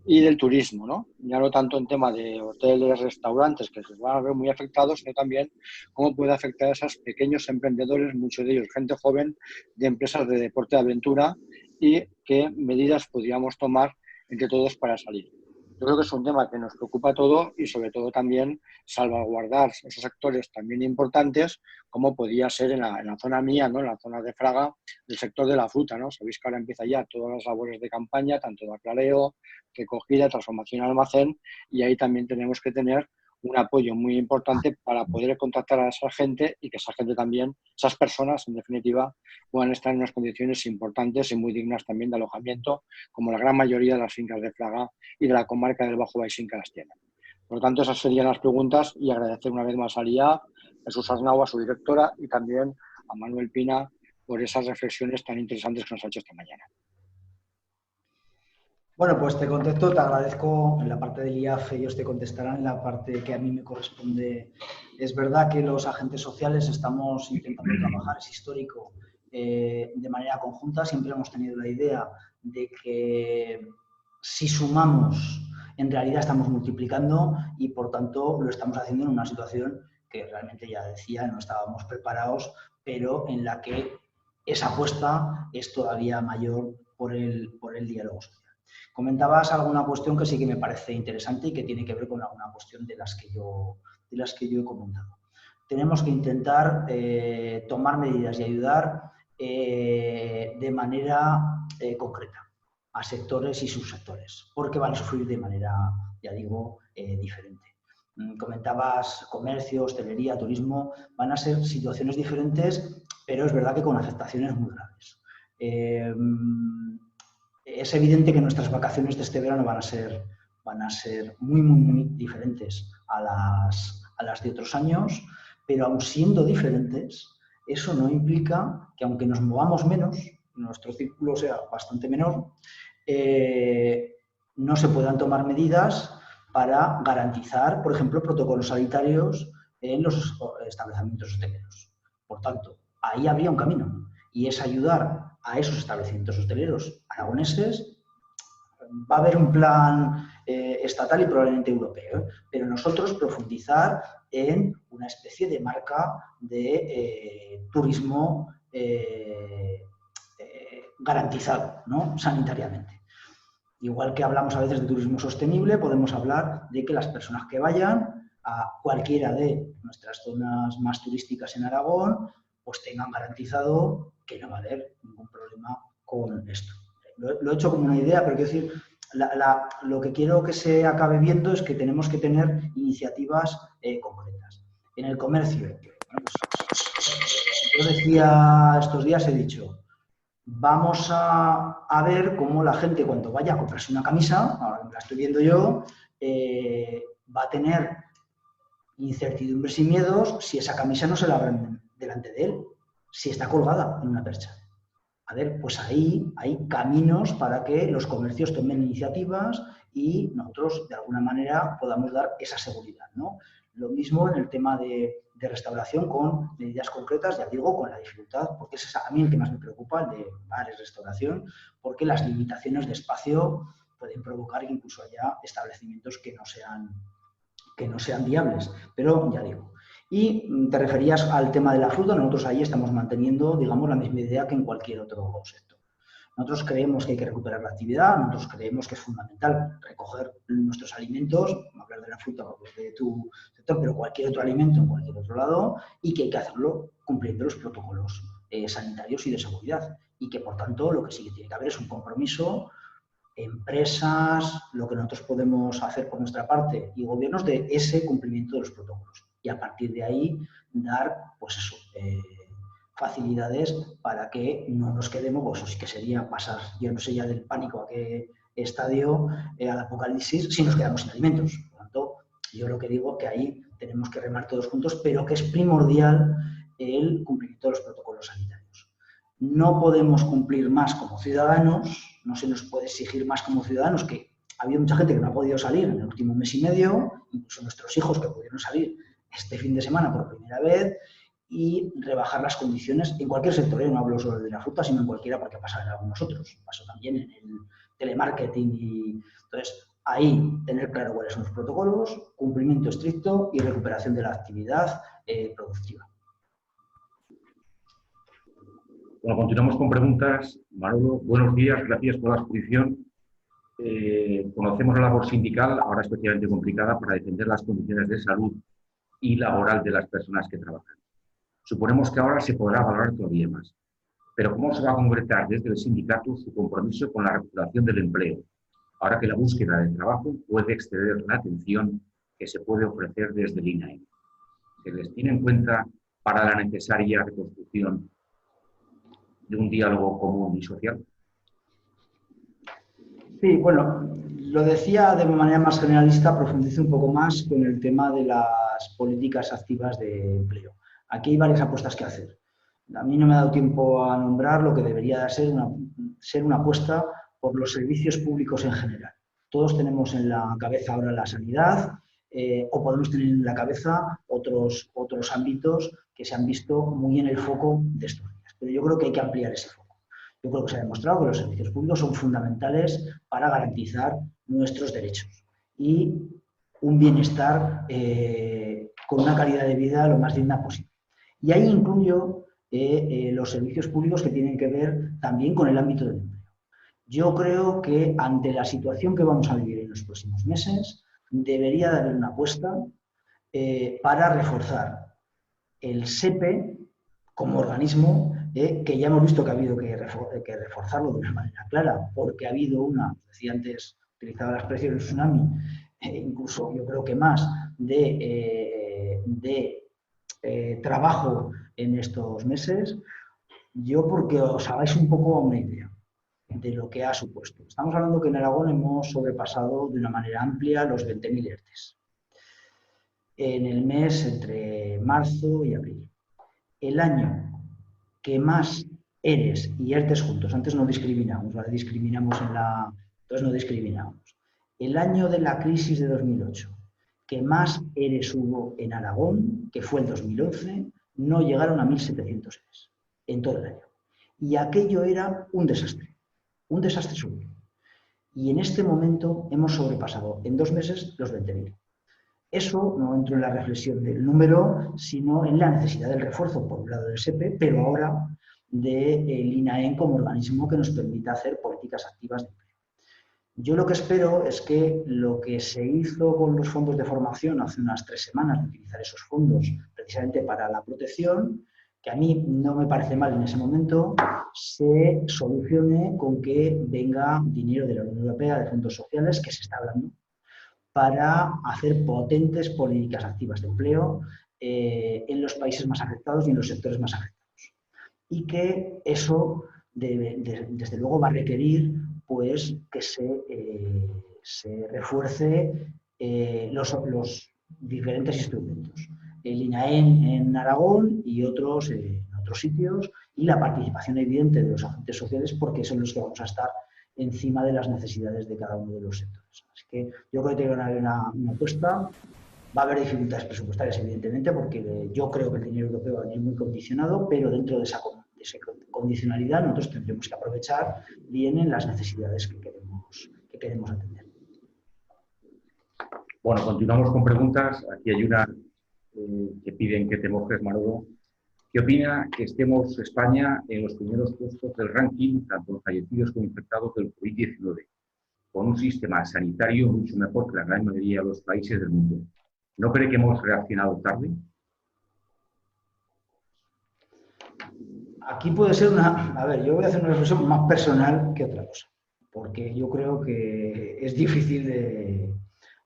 Speaker 4: y del turismo, ¿no? Ya no tanto en tema de hoteles, restaurantes, que se van a ver muy afectados, sino también cómo puede afectar a esos pequeños emprendedores, muchos de ellos gente joven, de empresas de deporte de aventura, y qué medidas podríamos tomar entre todos para salir. Yo creo que es un tema que nos preocupa a todos y sobre todo también salvaguardar esos sectores también importantes, como podía ser en la zona mía, ¿no? En la zona de Fraga, el sector de la fruta, ¿no? Sabéis que ahora empieza ya todas las labores de campaña, tanto de aclareo, recogida, transformación en almacén, y ahí también tenemos que tener un apoyo muy importante para poder contactar a esa gente y que esa gente también, esas personas en definitiva, puedan estar en unas condiciones importantes y muy dignas también de alojamiento, como la gran mayoría de las fincas de Fraga y de la comarca del Bajo Baixín las tienen. Por lo tanto, esas serían las preguntas y agradecer una vez más al IA, a Jesús Arnau, a su directora, y también a Manuel Pina por esas reflexiones tan interesantes que nos ha hecho esta mañana.
Speaker 2: Bueno, pues te contesto, te agradezco. En la parte del IAF ellos te contestarán, en la parte que a mí me corresponde. Es verdad que los agentes sociales estamos intentando trabajar, es histórico, de manera conjunta. Siempre hemos tenido la idea de que si sumamos, en realidad estamos multiplicando y, por tanto, lo estamos haciendo en una situación que realmente, ya decía, no estábamos preparados, pero en la que esa apuesta es todavía mayor por el diálogo social. Comentabas alguna cuestión que sí que me parece interesante y que tiene que ver con alguna cuestión de las que yo he comentado. Tenemos que intentar tomar medidas y ayudar de manera concreta a sectores y subsectores, porque van a sufrir de manera, ya digo, diferente. Comentabas comercio, hostelería, turismo, van a ser situaciones diferentes, pero es verdad que con afectaciones muy graves. Es evidente que nuestras vacaciones de este verano van a ser muy, muy, muy diferentes a las de otros años, pero aun siendo diferentes, eso no implica que, aunque nos movamos menos, nuestro círculo sea bastante menor, no se puedan tomar medidas para garantizar, por ejemplo, protocolos sanitarios en los establecimientos hosteleros. Por tanto, ahí habría un camino, y es ayudar a esos establecimientos hosteleros aragoneses. Va a haber un plan estatal y probablemente europeo, pero nosotros profundizar en una especie de marca de turismo garantizado, ¿no? Sanitariamente. Igual que hablamos a veces de turismo sostenible, podemos hablar de que las personas que vayan a cualquiera de nuestras zonas más turísticas en Aragón, pues tengan garantizado que no va a haber ningún problema con esto. Lo he hecho como una idea, pero quiero decir, lo que quiero que se acabe viendo es que tenemos que tener iniciativas concretas. En el comercio, bueno, pues, yo decía estos días, he dicho, vamos a ver cómo la gente, cuando vaya a comprarse una camisa, ahora que la estoy viendo yo, va a tener incertidumbres y miedos si esa camisa no se la abren delante de él, si está colgada en una percha. A ver, pues ahí hay caminos para que los comercios tomen iniciativas y nosotros, de alguna manera, podamos dar esa seguridad, ¿no? Lo mismo en el tema de restauración, con medidas concretas, ya digo, con la dificultad, porque es a mí el que más me preocupa, el de bares, restauración, porque las limitaciones de espacio pueden provocar que incluso haya establecimientos que no sean viables, pero ya digo. Y te referías al tema de la fruta. Nosotros ahí estamos manteniendo, digamos, la misma idea que en cualquier otro sector. Nosotros creemos que hay que recuperar la actividad, nosotros creemos que es fundamental recoger nuestros alimentos, hablar de la fruta, por hablar de tu sector, pero cualquier otro alimento en cualquier otro lado, y que hay que hacerlo cumpliendo los protocolos sanitarios y de seguridad. Y que, por tanto, lo que sí que tiene que haber es un compromiso, empresas, lo que nosotros podemos hacer por nuestra parte y gobiernos de ese cumplimiento de los protocolos. Y a partir de ahí dar, pues eso, facilidades para que no nos quedemos, pues eso sí que sería pasar, yo no sé ya del pánico a qué estadio, al apocalipsis, si nos quedamos sin alimentos. Por lo tanto, yo lo que digo que ahí tenemos que remar todos juntos, pero que es primordial el cumplimiento de los protocolos sanitarios. No podemos cumplir más como ciudadanos, no se nos puede exigir más como ciudadanos, que ha habido mucha gente que no ha podido salir en el último mes y medio, incluso nuestros hijos que pudieron salir este fin de semana por primera vez, y rebajar las condiciones en cualquier sector. No hablo solo de la fruta, sino en cualquiera, porque pasa en algunos otros. Pasó también en el telemarketing. Y entonces, ahí tener claro cuáles son los protocolos, cumplimiento estricto y recuperación de la actividad productiva.
Speaker 3: Bueno, continuamos con preguntas. Manolo, buenos días, gracias por la exposición. Conocemos la labor sindical, ahora especialmente complicada, para defender las condiciones de salud y laboral de las personas que trabajan. Suponemos que ahora se podrá valorar todavía más. Pero ¿cómo se va a concretar desde el sindicato su compromiso con la recuperación del empleo, ahora que la búsqueda de trabajo puede exceder la atención que se puede ofrecer desde el INAE? ¿Se les tiene en cuenta para la necesaria reconstrucción de un diálogo común y social?
Speaker 2: Sí, bueno, lo decía de manera más generalista, profundice un poco más con el tema de las políticas activas de empleo. Aquí hay varias apuestas que hacer. A mí no me ha dado tiempo a nombrar lo que debería ser una apuesta por los servicios públicos en general. Todos tenemos en la cabeza ahora la sanidad, o podemos tener en la cabeza otros ámbitos que se han visto muy en el foco de estos días. Pero yo creo que hay que ampliar ese foco. Yo creo que se ha demostrado que los servicios públicos son fundamentales para garantizar nuestros derechos y un bienestar con una calidad de vida lo más digna posible. Y ahí incluyo los servicios públicos que tienen que ver también con el ámbito del empleo. Yo creo que ante la situación que vamos a vivir en los próximos meses, debería de haber una apuesta para reforzar el SEPE como organismo, que ya hemos visto que ha habido que reforzarlo de una manera clara, porque ha habido decía antes, utilizaba la expresión tsunami, incluso yo creo que más, de trabajo en estos meses. Yo, porque os hagáis un poco una idea de lo que ha supuesto. Estamos hablando que en Aragón hemos sobrepasado de una manera amplia los 20.000 ERTEs en el mes entre marzo y abril. El año que más ERES y ERTEs juntos, antes no discriminamos, ahora discriminamos entonces no discriminamos. El año de la crisis de 2008, que más ERES hubo en Aragón, que fue el 2011, no llegaron a 1.700 ERES en todo el año. Y aquello era un desastre seguro. Y en este momento hemos sobrepasado en 2 meses los 20.000. Eso no entro en la reflexión del número, sino en la necesidad del refuerzo, por un lado del SEPE, pero ahora del INAEN como organismo que nos permita hacer políticas activas de empleo. Yo lo que espero es que lo que se hizo con los fondos de formación hace unas 3 semanas, de utilizar esos fondos precisamente para la protección, que a mí no me parece mal en ese momento, se solucione con que venga dinero de la Unión Europea, de fondos sociales, que se está hablando, para hacer potentes políticas activas de empleo en los países más afectados y en los sectores más afectados. Y que eso, desde luego, va a requerir pues, que se refuerce los diferentes instrumentos. El INAEN en Aragón y otros en otros sitios, y la participación evidente de los agentes sociales, porque son los que vamos a estar encima de las necesidades de cada uno de los sectores. Así que yo creo que tiene que haber una apuesta. Va a haber dificultades presupuestarias, evidentemente, porque yo creo que el dinero europeo va a venir muy condicionado, pero dentro de esa condicionalidad nosotros tendremos que aprovechar bien en las necesidades que queremos atender.
Speaker 3: Bueno, continuamos con preguntas. Aquí hay una que piden que te mojes, Manolo. ¿Qué opina que estemos España en los primeros puestos del ranking, tanto en fallecidos como infectados del COVID-19? con un sistema sanitario mucho mejor que la gran mayoría de los países del mundo. ¿No cree que hemos reaccionado tarde?
Speaker 2: Aquí puede ser una... A ver, yo voy a hacer una reflexión más personal que otra cosa, porque yo creo que es difícil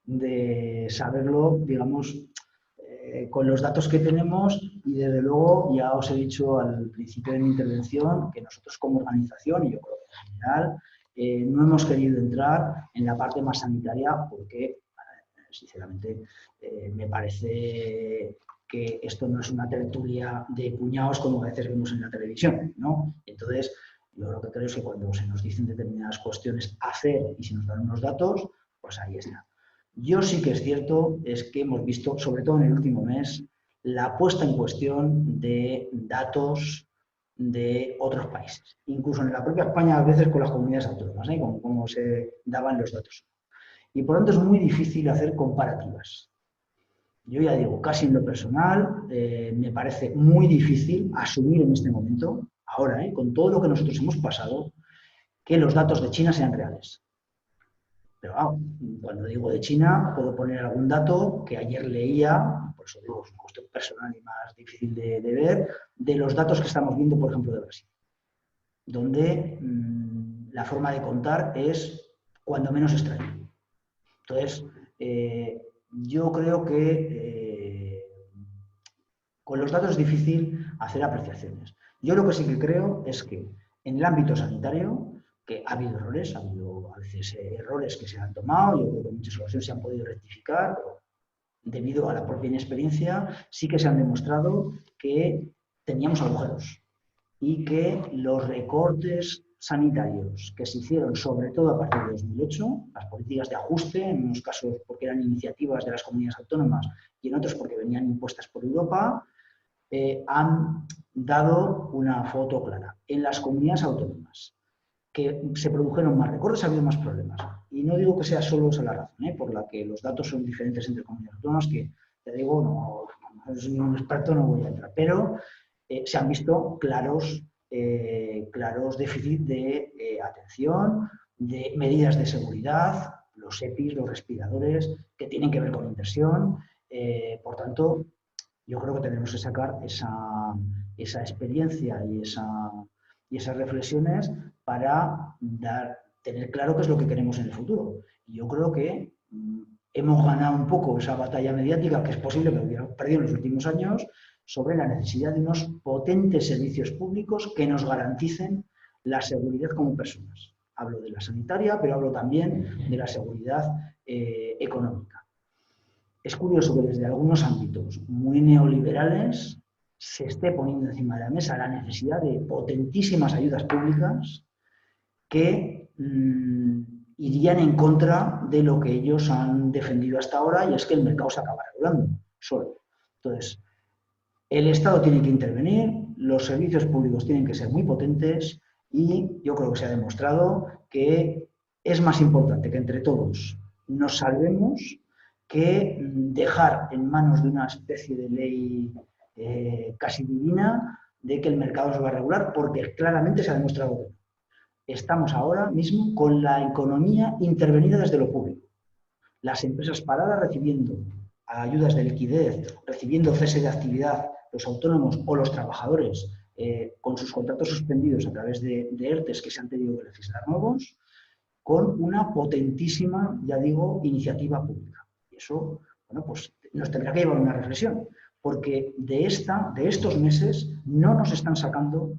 Speaker 2: de saberlo, digamos, con los datos que tenemos y desde luego ya os he dicho al principio de mi intervención que nosotros como organización, y yo creo que en general, no hemos querido entrar en la parte más sanitaria porque, sinceramente, me parece que esto no es una tertulia de cuñados como a veces vemos en la televisión, ¿no? Entonces, yo lo que creo es que cuando se nos dicen determinadas cuestiones hacer y se nos dan unos datos, pues ahí está. Yo sí que es cierto, es que hemos visto, sobre todo en el último mes, la puesta en cuestión de datos de otros países. Incluso en la propia España, a veces con las comunidades autónomas, ¿eh? Con cómo se daban los datos. Y por lo tanto es muy difícil hacer comparativas. Yo ya digo, casi en lo personal, me parece muy difícil asumir en este momento, ahora, con todo lo que nosotros hemos pasado, que los datos de China sean reales. Pero cuando digo de China, puedo poner algún dato que ayer leía, por eso digo, es una cuestión personal y más difícil de ver, de los datos que estamos viendo, por ejemplo, de Brasil, donde la forma de contar es cuando menos extraña. Entonces, yo creo que con los datos es difícil hacer apreciaciones. Yo lo que sí que creo es que en el ámbito sanitario, que ha habido errores, ha habido a veces errores que se han tomado, yo creo que en muchas ocasiones se han podido rectificar, pero debido a la propia inexperiencia, sí que se han demostrado que teníamos agujeros y que los recortes sanitarios que se hicieron, sobre todo a partir de 2008, las políticas de ajuste, en unos casos porque eran iniciativas de las comunidades autónomas y en otros porque venían impuestas por Europa, han dado una foto clara. En las comunidades autónomas que se produjeron más recortes, ha habido más problemas. Y no digo que sea solo esa la razón, por la que los datos son diferentes entre comunidades autónomas, que te digo, no soy un experto, no voy a entrar, pero se han visto claros déficits de atención, de medidas de seguridad, los EPIs, los respiradores, que tienen que ver con inversión. Por tanto, yo creo que tenemos que sacar esa experiencia y esas reflexiones para tener claro qué es lo que queremos en el futuro. Y yo creo que hemos ganado un poco esa batalla mediática, que es posible que hubiéramos perdido en los últimos años, sobre la necesidad de unos potentes servicios públicos que nos garanticen la seguridad como personas. Hablo de la sanitaria, pero hablo también de la seguridad económica. Es curioso que desde algunos ámbitos muy neoliberales se esté poniendo encima de la mesa la necesidad de potentísimas ayudas públicas que irían en contra de lo que ellos han defendido hasta ahora, y es que el mercado se acaba regulando solo. Entonces, el Estado tiene que intervenir, los servicios públicos tienen que ser muy potentes y yo creo que se ha demostrado que es más importante que entre todos nos salvemos que dejar en manos de una especie de ley casi divina de que el mercado se va a regular, porque claramente se ha demostrado que no. Estamos ahora mismo con la economía intervenida desde lo público. Las empresas paradas recibiendo ayudas de liquidez, recibiendo cese de actividad, los autónomos o los trabajadores con sus contratos suspendidos a través de ERTEs que se han tenido que legislar nuevos, con una potentísima, ya digo, iniciativa pública. Y eso, bueno, pues nos tendrá que llevar a una reflexión, porque de estos meses no nos están sacando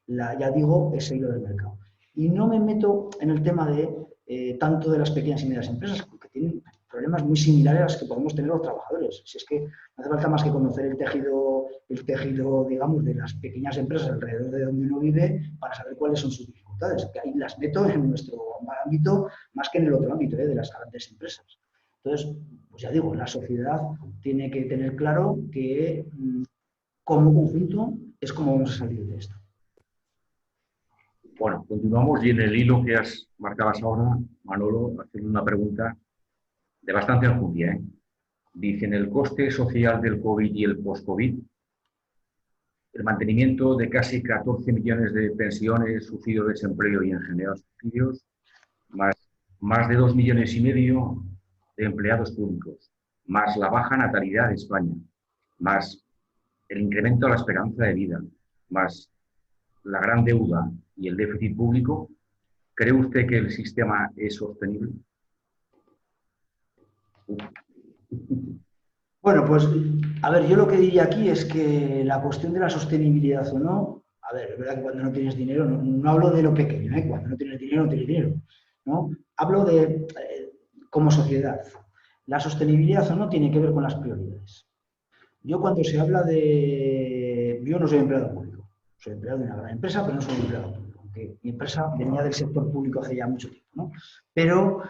Speaker 2: ya digo, ese hilo del mercado. Y no me meto en el tema de tanto de las pequeñas y medianas empresas, porque tienen problemas muy similares a los que podemos tener los trabajadores. Si es que no hace falta más que conocer el tejido, digamos, de las pequeñas empresas alrededor de donde uno vive para saber cuáles son sus dificultades, que ahí las meto en nuestro ámbito más que en el otro ámbito, de las grandes empresas. Entonces, pues ya digo, la sociedad tiene que tener claro que como conjunto es como vamos a salir de esto.
Speaker 3: Bueno, continuamos y en el hilo que marcabas ahora, Manolo, haciendo una pregunta de bastante enjundia. Dicen el coste social del COVID y el post-COVID, el mantenimiento de casi 14 millones de pensiones, subsidio de desempleo y en general subsidios, más de 2,5 millones de empleados públicos, más la baja natalidad de España, más el incremento de la esperanza de vida, más la gran deuda y el déficit público, ¿cree usted que el sistema es sostenible?
Speaker 2: Bueno, pues, a ver, yo lo que diría aquí es que la cuestión de la sostenibilidad o no, a ver, es verdad que cuando no tienes dinero, no hablo de lo pequeño, ¿eh? Cuando no tienes dinero, no tienes dinero, ¿no? Hablo de, como sociedad, la sostenibilidad o no tiene que ver con las prioridades. Yo cuando se habla de... Yo no soy empleado público, soy empleado de una gran empresa, pero no soy empleado público, aunque mi empresa venía del sector público hace ya mucho tiempo, ¿no? Pero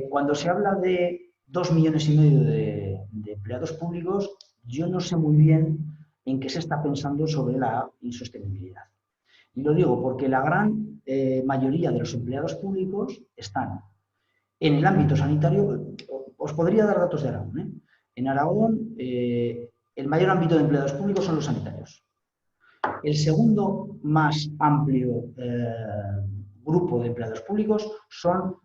Speaker 2: cuando se habla de 2,5 millones de empleados públicos, yo no sé muy bien en qué se está pensando sobre la insostenibilidad. Y lo digo porque la gran mayoría de los empleados públicos están en el ámbito sanitario. Os podría dar datos de Aragón, ¿eh? En Aragón, el mayor ámbito de empleados públicos son los sanitarios. El segundo más amplio grupo de empleados públicos son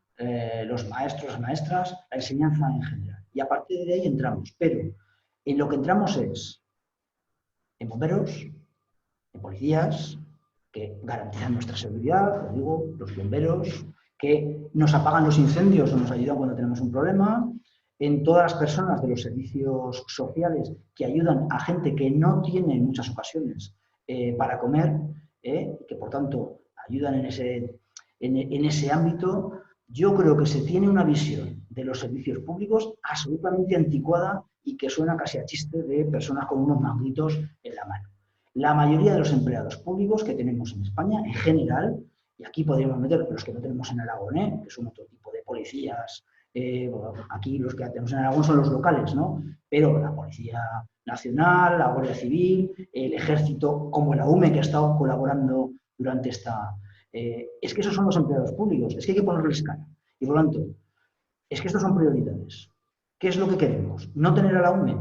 Speaker 2: los maestros, las maestras, la enseñanza en general. Y a partir de ahí entramos. Pero en lo que entramos es en bomberos, en policías, que garantizan nuestra seguridad, lo digo, los bomberos, que nos apagan los incendios o nos ayudan cuando tenemos un problema, en todas las personas de los servicios sociales que ayudan a gente que no tiene en muchas ocasiones para comer, que por tanto ayudan en ese ámbito. Yo creo que se tiene una visión de los servicios públicos absolutamente anticuada y que suena casi a chiste de personas con unos manguitos en la mano. La mayoría de los empleados públicos que tenemos en España, en general, y aquí podríamos meter los que no tenemos en Aragón, que son otro tipo de policías, aquí los que tenemos en Aragón son los locales, ¿no? Pero la Policía Nacional, la Guardia Civil, el Ejército, como la UME, que ha estado colaborando durante esta... es que esos son los empleados públicos, es que hay que ponerles cara. Y por lo tanto, es que estos son prioridades. ¿Qué es lo que queremos? ¿No tener a la UME?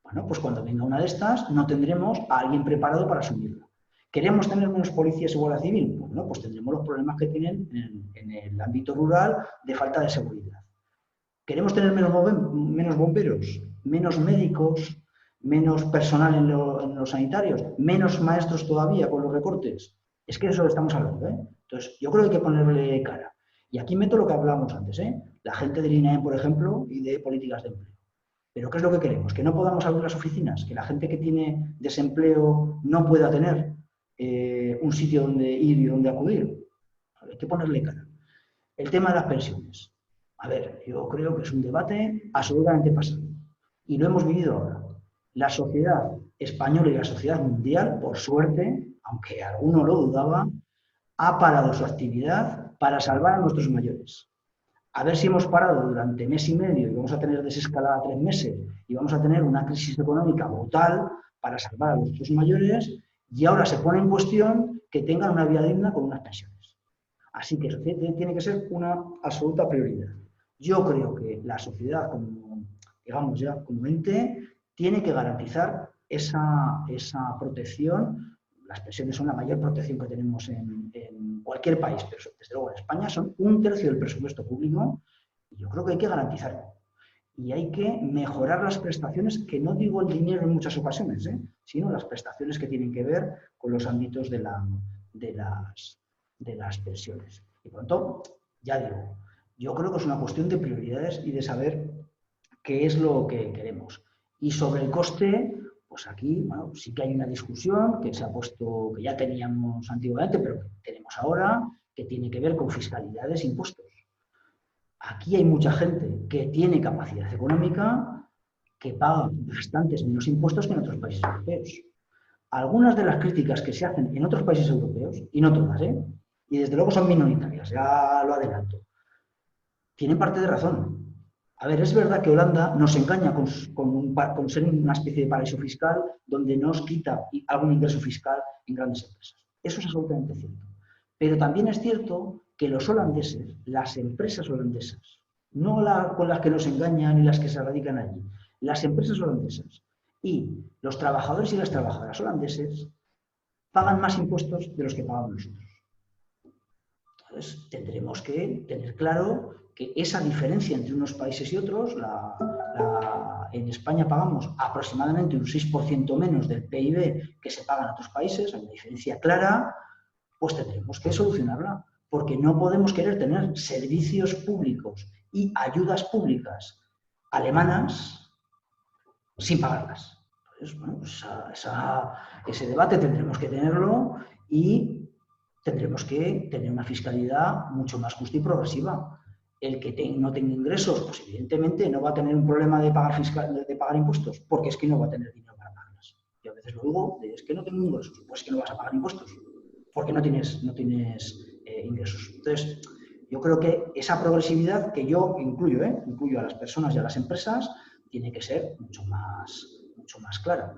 Speaker 2: Bueno, pues cuando venga una de estas, no tendremos a alguien preparado para asumirla. ¿Queremos tener menos policías y guardia civil? Bueno, pues tendremos los problemas que tienen en el ámbito rural de falta de seguridad. ¿Queremos tener menos bomberos, menos médicos, menos personal en los sanitarios, menos maestros todavía con los recortes? Es que de eso estamos hablando, ¿eh? Entonces, yo creo que hay que ponerle cara. Y aquí meto lo que hablábamos antes, ¿eh? La gente del INAEM, por ejemplo, y de políticas de empleo. ¿Pero qué es lo que queremos? ¿Que no podamos abrir las oficinas? ¿Que la gente que tiene desempleo no pueda tener un sitio donde ir y donde acudir? Hay que ponerle cara. El tema de las pensiones. A ver, yo creo que es un debate absolutamente pasado. Y lo hemos vivido ahora. La sociedad española y la sociedad mundial, por suerte, aunque alguno lo dudaba, ha parado su actividad para salvar a nuestros mayores. A ver si hemos parado durante mes y medio y vamos a tener desescalada 3 meses y vamos a tener una crisis económica brutal para salvar a nuestros mayores y ahora se pone en cuestión que tengan una vida digna con unas pensiones. Así que eso tiene que ser una absoluta prioridad. Yo creo que la sociedad, como, digamos ya, como ente, tiene que garantizar esa protección. Las pensiones son la mayor protección que tenemos en cualquier país, pero desde luego en España son 1/3 del presupuesto público y yo creo que hay que garantizarlo. Y hay que mejorar las prestaciones, que no digo el dinero en muchas ocasiones, sino las prestaciones que tienen que ver con los ámbitos de las pensiones. Y por lo tanto, ya digo, yo creo que es una cuestión de prioridades y de saber qué es lo que queremos. Y sobre el coste, pues aquí, bueno, sí que hay una discusión que se ha puesto, que ya teníamos antiguamente, pero que tenemos ahora, que tiene que ver con fiscalidades e impuestos. Aquí hay mucha gente que tiene capacidad económica, que paga bastantes menos impuestos que en otros países europeos. Algunas de las críticas que se hacen en otros países europeos, y no todas, y desde luego son minoritarias, ya lo adelanto, tienen parte de razón. A ver, es verdad que Holanda nos engaña con ser una especie de paraíso fiscal donde nos quita algún ingreso fiscal en grandes empresas. Eso es absolutamente cierto. Pero también es cierto que los holandeses, las empresas holandesas, no con las que nos engañan y las que se radican allí, las empresas holandesas y los trabajadores y las trabajadoras holandeses pagan más impuestos de los que pagamos nosotros. Entonces, tendremos que tener claro que esa diferencia entre unos países y otros, en España pagamos aproximadamente un 6% menos del PIB que se paga en otros países, hay una diferencia clara, pues tendremos que solucionarla, porque no podemos querer tener servicios públicos y ayudas públicas alemanas sin pagarlas. Entonces, bueno, pues ese debate tendremos que tenerlo y tendremos que tener una fiscalidad mucho más justa y progresiva. El que no tenga ingresos, pues evidentemente no va a tener un problema de pagar impuestos, porque es que no va a tener dinero para pagarlas. Yo a veces lo digo, es que no tengo ingresos, pues que no vas a pagar impuestos, porque no tienes ingresos. Entonces, yo creo que esa progresividad que yo incluyo a las personas y a las empresas, tiene que ser mucho más clara.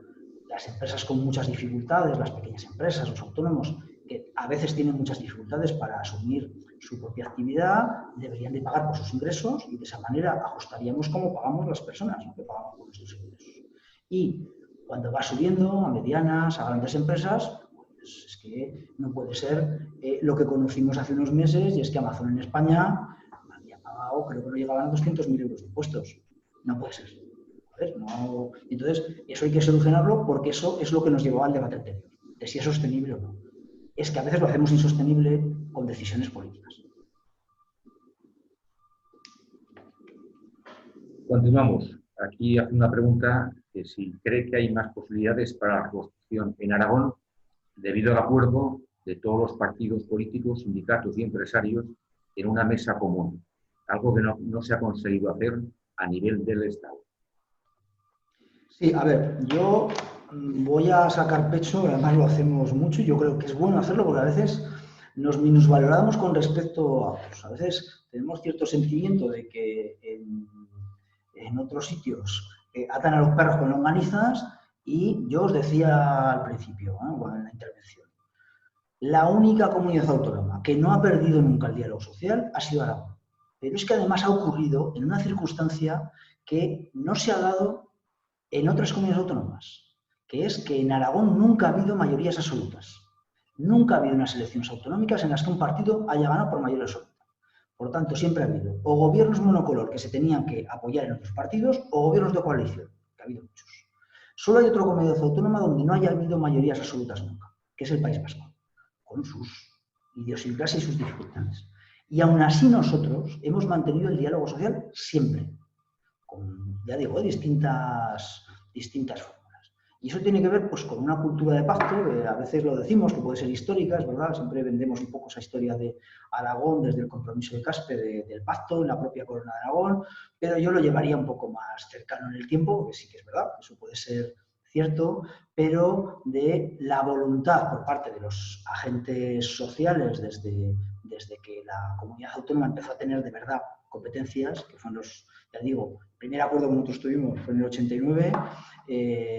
Speaker 2: Las empresas con muchas dificultades, las pequeñas empresas, los autónomos, que a veces tienen muchas dificultades para asumir su propia actividad, deberían de pagar por sus ingresos y de esa manera ajustaríamos cómo pagamos las personas, ¿no? Que pagamos por nuestros ingresos. Y cuando va subiendo a medianas, a grandes empresas, pues es que no puede ser lo que conocimos hace unos meses, y es que Amazon en España había pagado, creo que no llegaban a 200.000 euros de impuestos. No puede ser. No. Entonces, eso hay que solucionarlo, porque eso es lo que nos llevaba al debate anterior, de si es sostenible o no. Es que a veces lo hacemos insostenible con decisiones políticas.
Speaker 3: Continuamos. Aquí hace una pregunta que si cree que hay más posibilidades para la reconstrucción en Aragón debido al acuerdo de todos los partidos políticos, sindicatos y empresarios en una mesa común, algo que no se ha conseguido hacer a nivel del Estado.
Speaker 2: Sí, a ver, yo voy a sacar pecho, además lo hacemos mucho y yo creo que es bueno hacerlo porque a veces nos minusvaloramos con respecto a otros. A veces tenemos cierto sentimiento de que en otros sitios atan a los perros con longanizas, y yo os decía al principio, en la intervención, la única comunidad autónoma que no ha perdido nunca el diálogo social ha sido Aragón. Pero es que además ha ocurrido en una circunstancia que no se ha dado en otras comunidades autónomas, que es que en Aragón nunca ha habido mayorías absolutas. Nunca ha habido unas elecciones autonómicas en las que un partido haya ganado por mayoría absoluta. Por lo tanto, siempre ha habido o gobiernos monocolor que se tenían que apoyar en otros partidos, o gobiernos de coalición, que ha habido muchos. Solo hay otra comunidad autónoma donde no haya habido mayorías absolutas nunca, que es el País Vasco, con sus idiosincrasias y sus dificultades. Y aún así nosotros hemos mantenido el diálogo social siempre, con, ya digo, distintas fórmulas. Y eso tiene que ver pues, con una cultura de pacto, que a veces lo decimos, que puede ser histórica, es verdad, siempre vendemos un poco esa historia de Aragón desde el compromiso de Caspe del pacto en la propia Corona de Aragón, pero yo lo llevaría un poco más cercano en el tiempo, porque sí que es verdad, eso puede ser cierto, pero de la voluntad por parte de los agentes sociales desde que la comunidad autónoma empezó a tener de verdad competencias, que fueron los, ya digo, el primer acuerdo que nosotros tuvimos fue en el 89,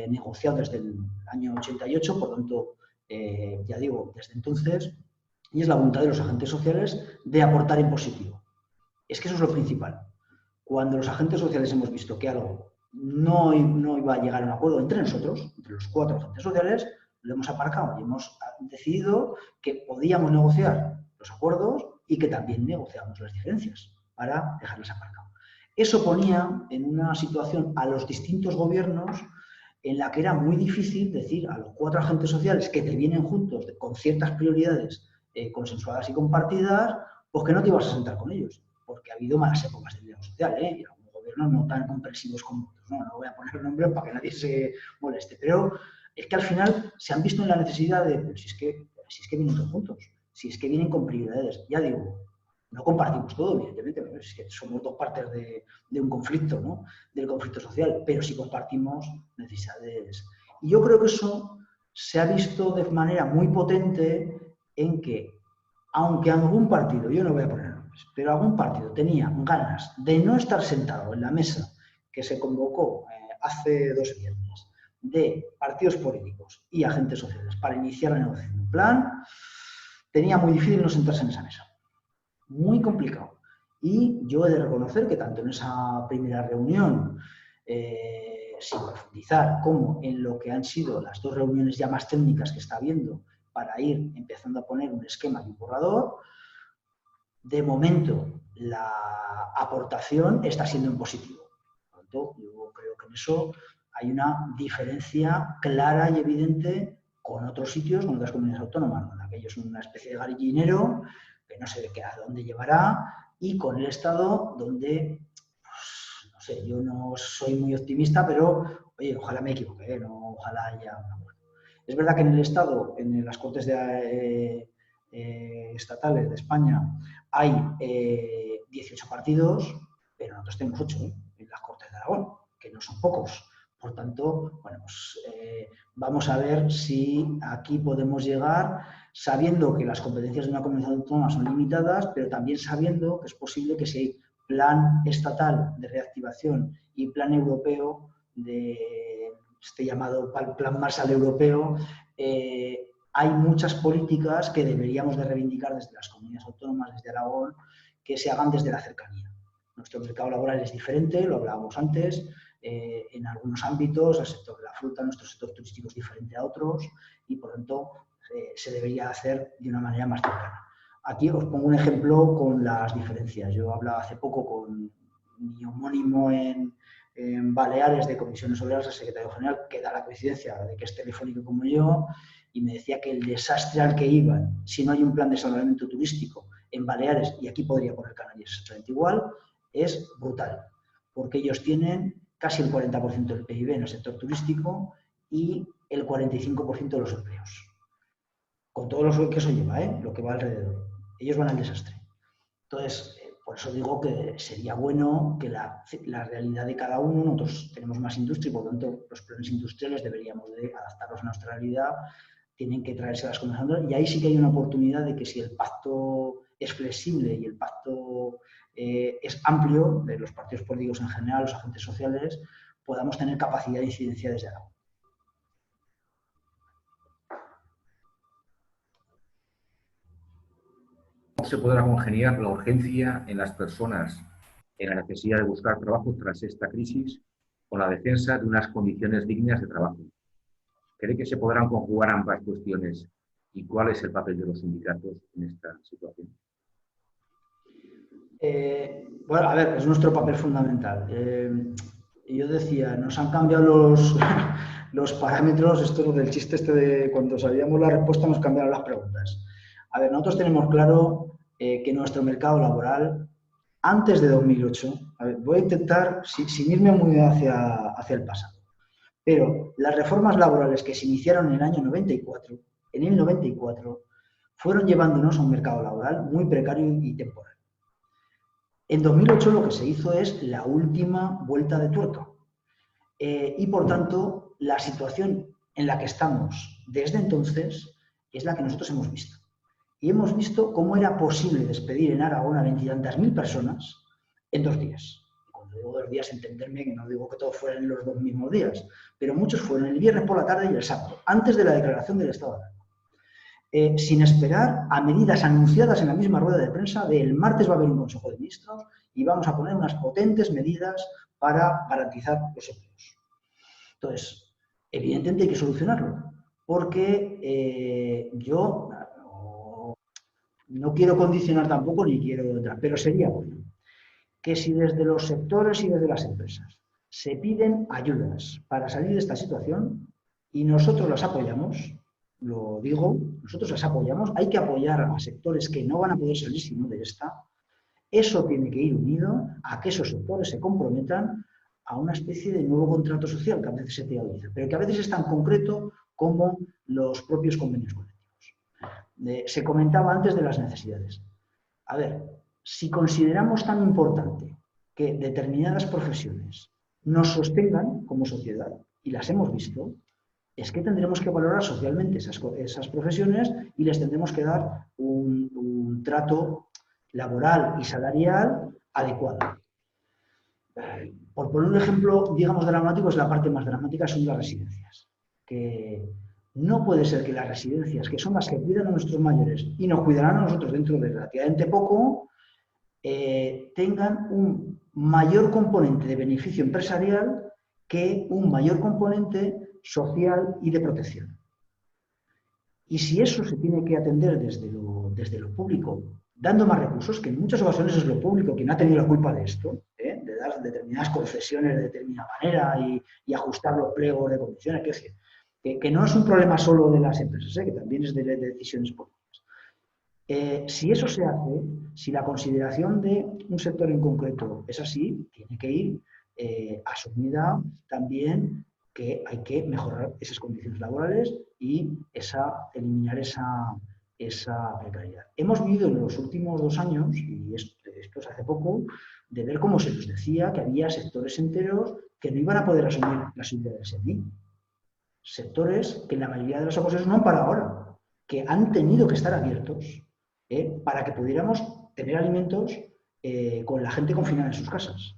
Speaker 2: negociado desde el año 88, por tanto, ya digo, desde entonces, y es la voluntad de los agentes sociales de aportar en positivo. Es que eso es lo principal. Cuando los agentes sociales hemos visto que algo no iba a llegar a un acuerdo entre nosotros, entre los 4 agentes sociales, lo hemos aparcado y hemos decidido que podíamos negociar los acuerdos y que también negociábamos las diferencias para dejarlas aparcadas. Eso ponía en una situación a los distintos gobiernos en la que era muy difícil decir a los 4 agentes sociales que te vienen juntos con ciertas prioridades consensuadas y compartidas, pues que no te ibas a sentar con ellos, porque ha habido malas épocas del diálogo social, y algunos gobiernos no tan comprensivos como otros. No voy a poner nombres para que nadie se moleste, pero es que al final se han visto en la necesidad de, pero si es que vienen todos juntos, si es que vienen con prioridades, ya digo, no compartimos todo, evidentemente, pero es que somos 2 partes de un conflicto, ¿no? Del conflicto social, pero sí compartimos necesidades. Y yo creo que eso se ha visto de manera muy potente en que, aunque algún partido, yo no voy a poner nombres, pero algún partido tenía ganas de no estar sentado en la mesa que se convocó hace 2 viernes de partidos políticos y agentes sociales para iniciar la negociación de un plan, tenía muy difícil no sentarse en esa mesa. Muy complicado. Y yo he de reconocer que tanto en esa primera reunión, sin profundizar, como en lo que han sido las 2 reuniones ya más técnicas que está habiendo para ir empezando a poner un esquema y un borrador, de momento la aportación está siendo en positivo. Por lo tanto, yo creo que en eso hay una diferencia clara y evidente con otros sitios, con otras comunidades autónomas, donde aquello es una especie de gallinero que no se ve a dónde llevará, y con el Estado, donde, pues, no sé, yo no soy muy optimista, pero, oye, ojalá me equivoque, ¿no? Ojalá haya un acuerdo. Es verdad que en el Estado, en las Cortes estatales de España, hay 18 partidos, pero nosotros tenemos 8 en las Cortes de Aragón, que no son pocos. Por tanto, bueno, pues, vamos a ver si aquí podemos llegar sabiendo que las competencias de una comunidad autónoma son limitadas, pero también sabiendo que es posible que si hay plan estatal de reactivación y plan europeo, de este llamado plan Marshall europeo, hay muchas políticas que deberíamos de reivindicar desde las comunidades autónomas, desde Aragón, que se hagan desde la cercanía. Nuestro mercado laboral es diferente, lo hablábamos antes, en algunos ámbitos, el sector de la fruta, nuestro sector turístico es diferente a otros y, por tanto, se debería hacer de una manera más cercana. Aquí os pongo un ejemplo con las diferencias. Yo hablaba hace poco con mi homónimo en Baleares de Comisiones Obreras, el secretario general, que da la coincidencia de que es telefónico como yo, y me decía que el desastre al que iban, si no hay un plan de salvamento turístico en Baleares, y aquí podría poner Canarias exactamente igual, es brutal, porque ellos tienen casi el 40% del PIB en el sector turístico y el 45% de los empleos. Con todo lo que eso lleva, lo que va alrededor. Ellos van al desastre. Entonces, por eso digo que sería bueno que la realidad de cada uno, nosotros tenemos más industria y por lo tanto los planes industriales deberíamos de adaptarlos a nuestra realidad, tienen que traerse a las comunidades y ahí sí que hay una oportunidad de que si el pacto es flexible y el pacto es amplio, de los partidos políticos en general, los agentes sociales, podamos tener capacidad de incidencia desde Aragón.
Speaker 3: ¿Cómo se podrá congeniar la urgencia en las personas en la necesidad de buscar trabajo tras esta crisis con la defensa de unas condiciones dignas de trabajo? ¿Cree que se podrán conjugar ambas cuestiones y cuál es el papel de los sindicatos en esta situación?
Speaker 2: Bueno, a ver, es nuestro papel fundamental. Yo decía, nos han cambiado los parámetros, esto del chiste este de cuando sabíamos la respuesta nos cambiaron las preguntas. A ver, nosotros tenemos claro que nuestro mercado laboral, antes de 2008, a ver, voy a intentar, sin irme muy hacia el pasado, pero las reformas laborales que se iniciaron en el año 94, fueron llevándonos a un mercado laboral muy precario y temporal. En 2008 lo que se hizo es la última vuelta de tuerca y, por tanto, la situación en la que estamos desde entonces es la que nosotros hemos visto. Y hemos visto cómo era posible despedir en Aragón a 20 y tantas mil personas en 2 días. Cuando digo 2 días, entenderme que no digo que todos fueran en los 2 mismos días, pero muchos fueron el viernes por la tarde y el sábado, antes de la declaración del estado de alarma. Sin esperar a medidas anunciadas en la misma rueda de prensa de el martes va a haber un Consejo de Ministros y vamos a poner unas potentes medidas para garantizar los empleos. Entonces, evidentemente hay que solucionarlo, porque yo no quiero condicionar tampoco ni quiero entrar, pero sería bueno que si desde los sectores y desde las empresas se piden ayudas para salir de esta situación y nosotros las apoyamos, lo digo, nosotros las apoyamos, hay que apoyar a sectores que no van a poder salir sino de esta, eso tiene que ir unido a que esos sectores se comprometan a una especie de nuevo contrato social que a veces se teoriza, pero que a veces es tan concreto como los propios convenios colectivos. Se comentaba antes de las necesidades. A ver, si consideramos tan importante que determinadas profesiones nos sostengan como sociedad, y las hemos visto, es que tendremos que valorar socialmente esas profesiones y les tendremos que dar un trato laboral y salarial adecuado. Por poner un ejemplo, digamos, dramático, es la parte más dramática, son las residencias. Que no puede ser que las residencias, que son las que cuidan a nuestros mayores y nos cuidarán a nosotros dentro de relativamente poco, tengan un mayor componente de beneficio empresarial que un mayor componente social y de protección. Y si eso se tiene que atender desde lo público dando más recursos, que en muchas ocasiones es lo público quien ha tenido la culpa de esto, de dar determinadas concesiones de determinada manera y ajustar los pliegos de condiciones. Quiero decir, que no es un problema solo de las empresas, que también es de decisiones políticas. Si eso se hace, si la consideración de un sector en concreto es así, tiene que ir asumida también que hay que mejorar esas condiciones laborales y eliminar esa precariedad. Hemos vivido en los últimos 2 años, y esto es hace poco, de ver cómo se nos decía que había sectores enteros que no iban a poder asumir la subida del SMI. Sectores que en la mayoría de las ocasiones no han parado ahora, que han tenido que estar abiertos para que pudiéramos tener alimentos con la gente confinada en sus casas.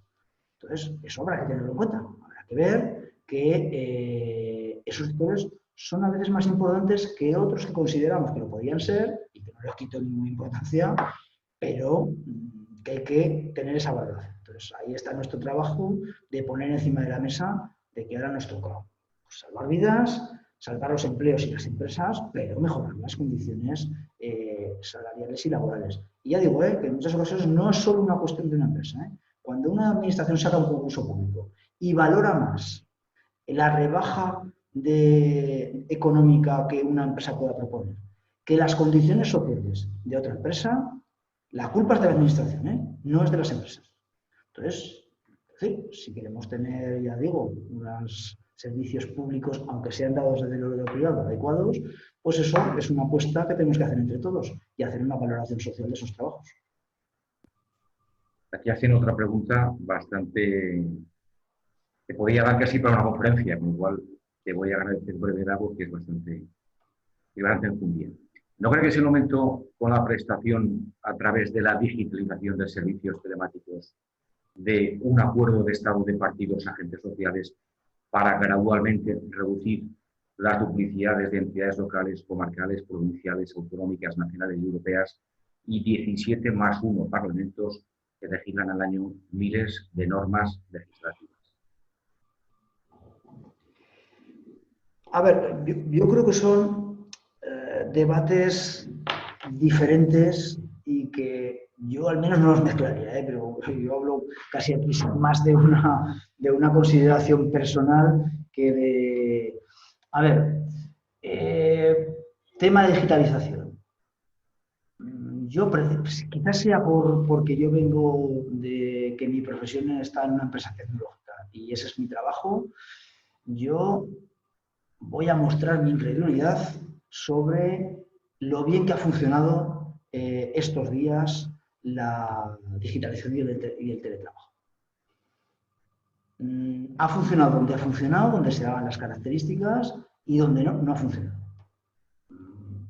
Speaker 2: Entonces, eso habrá que tenerlo en cuenta. Habrá que ver que esos sectores son a veces más importantes que otros que consideramos que lo podían ser, y que no les quito ninguna importancia, pero que hay que tener esa valoración. Entonces, ahí está nuestro trabajo de poner encima de la mesa de que ahora nos toca salvar vidas, salvar los empleos y las empresas, pero mejorar las condiciones salariales y laborales. Y ya digo, que en muchas ocasiones no es solo una cuestión de una empresa. Cuando una administración saca un concurso público y valora más la rebaja económica que una empresa pueda proponer que las condiciones sociales de otra empresa, la culpa es de la administración, no es de las empresas. Entonces, si queremos tener, ya digo, unos servicios públicos, aunque sean dados desde lo privado, adecuados, pues eso es una apuesta que tenemos que hacer entre todos y hacer una valoración social de esos trabajos.
Speaker 3: Aquí hacen otra pregunta bastante... que podría dar casi para una conferencia, con lo cual te voy a agradecer brevedad porque es bastante enfundida. ¿No cree que es el momento, con la prestación a través de la digitalización de servicios telemáticos, de un acuerdo de Estado de partidos, agentes sociales, para gradualmente reducir las duplicidades de entidades locales, comarcales, provinciales, autonómicas, nacionales y europeas, y 17 más 1 parlamentos que legislan al año miles de normas legislativas?
Speaker 2: A ver, yo creo que son debates diferentes y que yo al menos no los mezclaría, pero yo hablo casi aquí más de una consideración personal que de... A ver, tema de digitalización. Yo quizás sea porque yo vengo de que mi profesión está en una empresa tecnológica y ese es mi trabajo. Yo voy a mostrar mi incredulidad sobre lo bien que ha funcionado estos días la digitalización y el teletrabajo. Ha funcionado, donde se daban las características y donde no ha funcionado.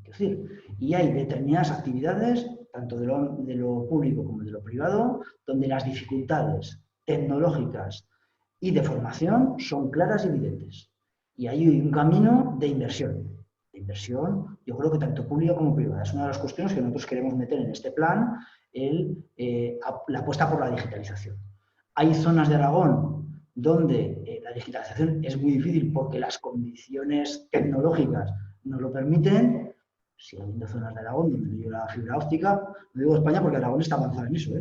Speaker 2: Es decir, y hay determinadas actividades, tanto de lo público como de lo privado, donde las dificultades tecnológicas y de formación son claras y evidentes. Y hay un camino de inversión. De inversión, yo creo que tanto pública como privada. Es una de las cuestiones que nosotros queremos meter en este plan, la apuesta por la digitalización. Hay zonas de Aragón donde la digitalización es muy difícil porque las condiciones tecnológicas no lo permiten. Sigue habiendo zonas de Aragón donde no llega la fibra óptica. No digo España porque Aragón está avanzado en eso.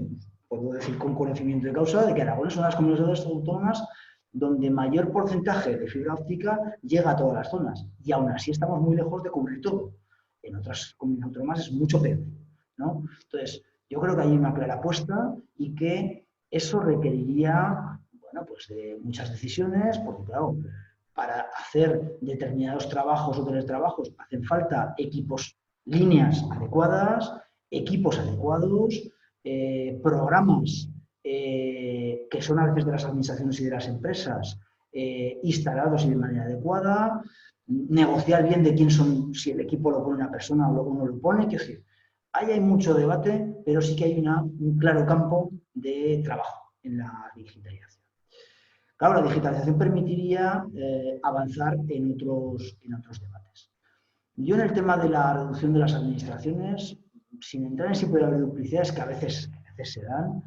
Speaker 2: Puedo decir con conocimiento de causa de que Aragón es una de las comunidades autónomas donde mayor porcentaje de fibra óptica llega a todas las zonas. Y aún así estamos muy lejos de cubrir todo. En otras comunidades autónomas es mucho peor, ¿no? Entonces, yo creo que hay una clara apuesta y que eso requeriría, bueno, pues de muchas decisiones, porque claro, para hacer determinados trabajos o teletrabajos hacen falta equipos, líneas adecuadas, equipos adecuados, programas que son a veces de las administraciones y de las empresas instalados y de manera adecuada, negociar bien de quién son, si el equipo lo pone una persona o luego uno lo pone, que decir, ahí hay mucho debate, pero sí que hay un claro campo de trabajo en la digitalización. Claro, la digitalización permitiría avanzar en otros debates. Yo en el tema de la reducción de las administraciones, sin entrar en si puede haber duplicidades, que a veces se dan,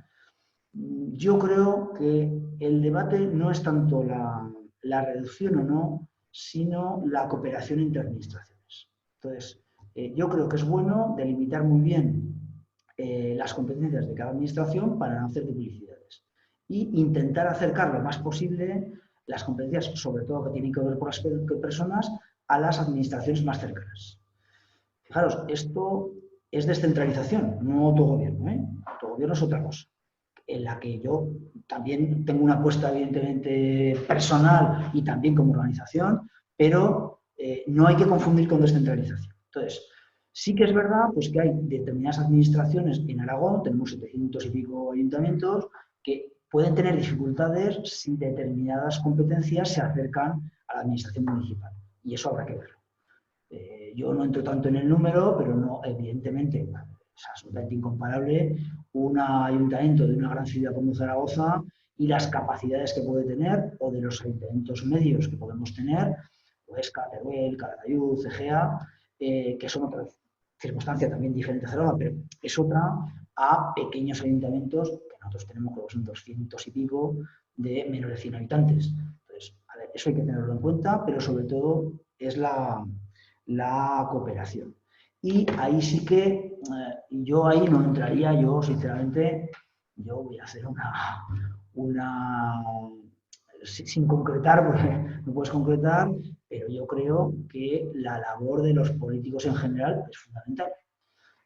Speaker 2: yo creo que el debate no es tanto la reducción o no, sino la cooperación entre administraciones. Entonces, yo creo que es bueno delimitar muy bien las competencias de cada administración para no hacer duplicidades y intentar acercar lo más posible las competencias, sobre todo que tienen que ver con las personas, a las administraciones más cercanas. Fijaros, esto es descentralización, no autogobierno, ¿eh? Autogobierno es otra cosa, en la que yo también tengo una apuesta evidentemente personal y también como organización, pero no hay que confundir con descentralización. Entonces, sí que es verdad pues, que hay determinadas administraciones en Aragón, tenemos 700 y pico ayuntamientos, que pueden tener dificultades si determinadas competencias se acercan a la administración municipal. Y eso habrá que verlo. Yo no entro tanto en el número, pero no, evidentemente, es absolutamente incomparable un ayuntamiento de una gran ciudad como Zaragoza y las capacidades que puede tener, o de los ayuntamientos medios que podemos tener, Huesca, Teruel, Calatayud, Egea, que son otras circunstancias también diferentes a Zaragoza, pero es otra a pequeños ayuntamientos que nosotros tenemos, creo que son 200 y pico, de menos de 100 habitantes. Entonces, a ver, eso hay que tenerlo en cuenta, pero sobre todo es la cooperación. Y ahí sí que yo ahí no entraría, yo sinceramente, yo voy a hacer sin concretar, porque no puedes concretar, pero yo creo que la labor de los políticos en general es fundamental.